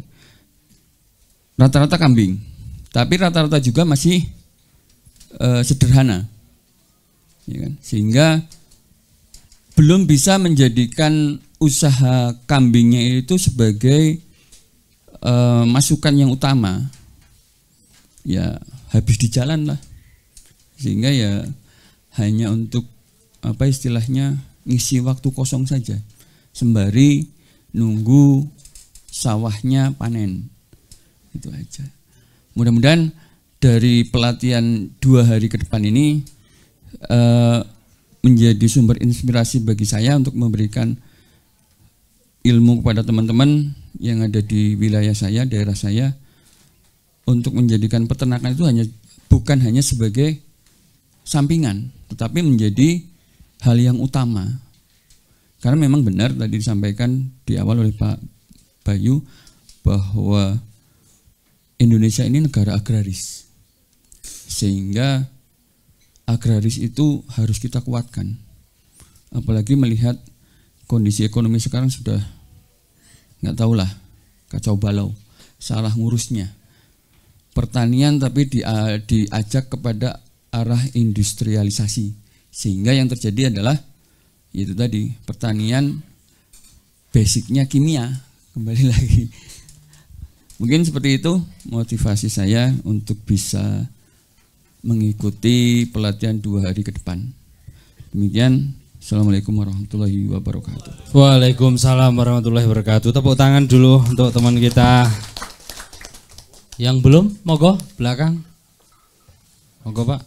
Rata-rata kambing, tapi rata-rata juga masih sederhana, ya kan. Sehingga belum bisa menjadikan usaha kambingnya itu sebagai masukan yang utama. Ya habis di jalan lah, sehingga ya hanya untuk apa istilahnya ngisi waktu kosong saja, sembari nunggu sawahnya panen, itu aja. Mudah-mudahan dari pelatihan 2 hari ke depan ini menjadi sumber inspirasi bagi saya untuk memberikan ilmu kepada teman-teman yang ada di wilayah saya, daerah saya, untuk menjadikan peternakan itu bukan hanya sebagai sampingan, tetapi menjadi hal yang utama. Karena memang benar tadi disampaikan di awal oleh Pak Bayu bahwa Indonesia ini negara agraris, sehingga agraris itu harus kita kuatkan. Apalagi melihat kondisi ekonomi sekarang sudah nggak tahulah, kacau balau, salah ngurusnya. Pertanian tapi diajak kepada arah industrialisasi, sehingga yang terjadi adalah itu tadi, pertanian basicnya kimia kembali lagi. Mungkin seperti itu motivasi saya untuk bisa mengikuti pelatihan 2 hari ke depan. Demikian, Assalamualaikum warahmatullahi wabarakatuh. Waalaikumsalam warahmatullahi wabarakatuh. Tepuk tangan dulu untuk teman kita. Yang belum, monggo belakang. Monggo Pak.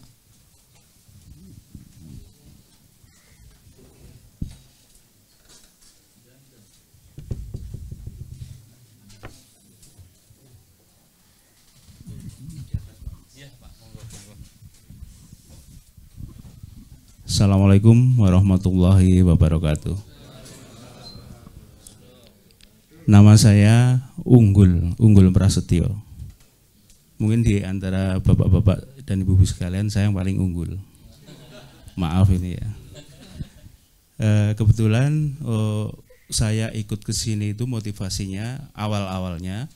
Assalamualaikum warahmatullahi wabarakatuh. Nama saya Unggul Prasetyo. Mungkin di antara bapak-bapak dan ibu-ibu sekalian saya yang paling unggul. Maaf ini ya. Kebetulan saya ikut ke sini itu motivasinya awal-awalnya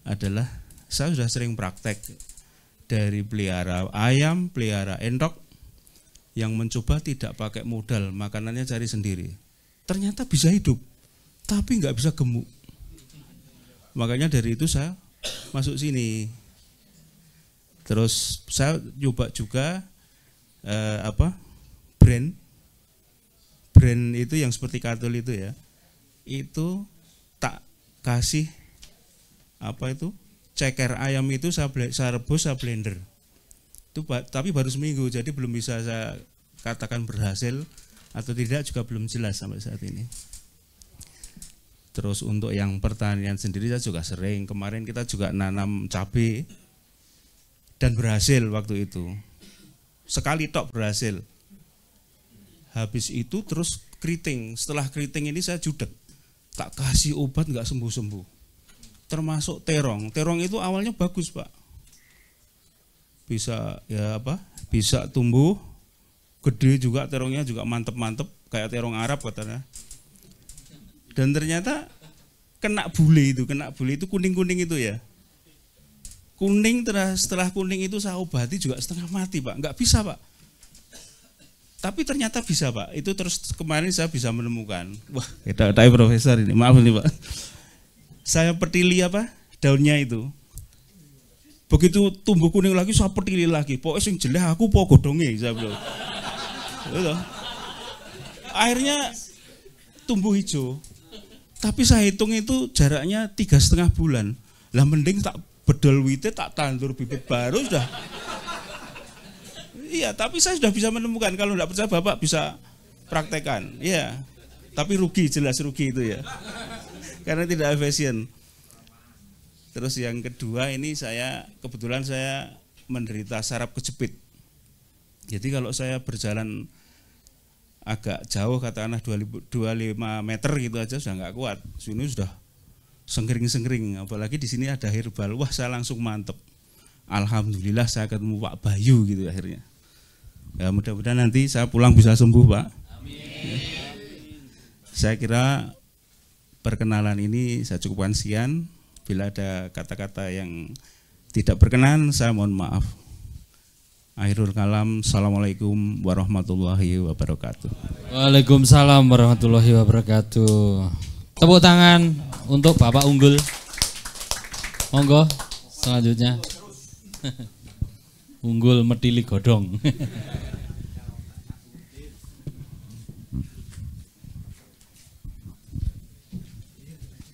adalah saya sudah sering praktek dari pelihara ayam, pelihara endok yang mencoba tidak pakai modal, makanannya cari sendiri. Ternyata bisa hidup, tapi nggak bisa gemuk. Makanya dari itu saya masuk sini. Terus saya coba juga brand itu yang seperti kartul itu ya, itu tak kasih ceker ayam itu saya rebus, saya blender. Itu tapi baru seminggu, jadi belum bisa saya katakan berhasil atau tidak juga belum jelas sampai saat ini. Terus untuk yang pertanian sendiri saya juga sering, kemarin kita juga nanam cabai dan berhasil waktu itu. Sekali tok berhasil. Habis itu terus keriting. Setelah keriting ini saya judek. Tak kasih obat nggak sembuh-sembuh. Termasuk terong. Terong itu awalnya bagus, Pak. Bisa bisa tumbuh gede juga, terongnya juga mantep-mantep kayak terong Arab katanya. Dan ternyata kena bule itu kuning-kuning itu ya. Kuning, setelah kuning itu saya obati juga setengah mati, Pak. Nggak bisa, Pak. Tapi ternyata bisa, Pak. Itu terus kemarin saya bisa menemukan. Wah, kita profesor ini. Maaf nih, Pak. Saya pertili daunnya itu. Begitu tumbuh kuning lagi, saya pertili lagi. Pokoknya sing jelek aku po godonge, saya bilang. Gitu. Akhirnya tumbuh hijau. Tapi saya hitung itu jaraknya 3,5 bulan. Lah mending tak bedol wite, tak tandur bibit baru sudah. Iya, tapi saya sudah bisa menemukan. Kalau tidak percaya Bapak bisa praktekkan. Iya. Tapi rugi, jelas rugi itu ya. Karena tidak efisien. Terus yang kedua ini kebetulan saya menderita saraf kejepit. Jadi kalau saya berjalan agak jauh, katakanlah 25 meter gitu aja sudah nggak kuat. Sini sudah senggering-senggering, apalagi di sini ada herbal. Wah, saya langsung mantep. alhamdulillah saya ketemu Pak Bayu gitu akhirnya. Ya mudah-mudahan nanti saya pulang bisa sembuh, Pak. Amin. Saya kira perkenalan ini saya cukupkan sekian. Bila ada kata-kata yang tidak berkenan, saya mohon maaf. Akhirul kalam, assalamualaikum warahmatullahi wabarakatuh. Waalaikumsalam warahmatullahi wabarakatuh. Tepuk tangan untuk Bapak Unggul. Monggo selanjutnya. Unggul Metili Godong.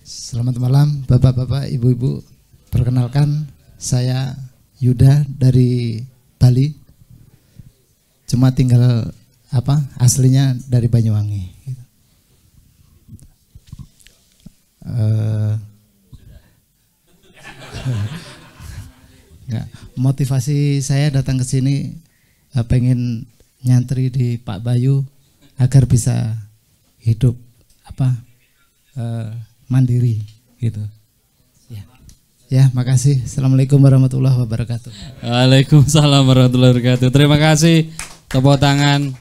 Selamat malam Bapak-bapak, Ibu-ibu. Perkenalkan, saya Yuda dari Bali. Cuma tinggal aslinya dari Banyuwangi. Motivasi saya datang ke sini pengen nyantri di Pak Bayu agar bisa hidup mandiri gitu. Ya, makasih. Assalamualaikum warahmatullahi wabarakatuh. Waalaikumsalam warahmatullahi wabarakatuh. Terima kasih. Tepuk tangan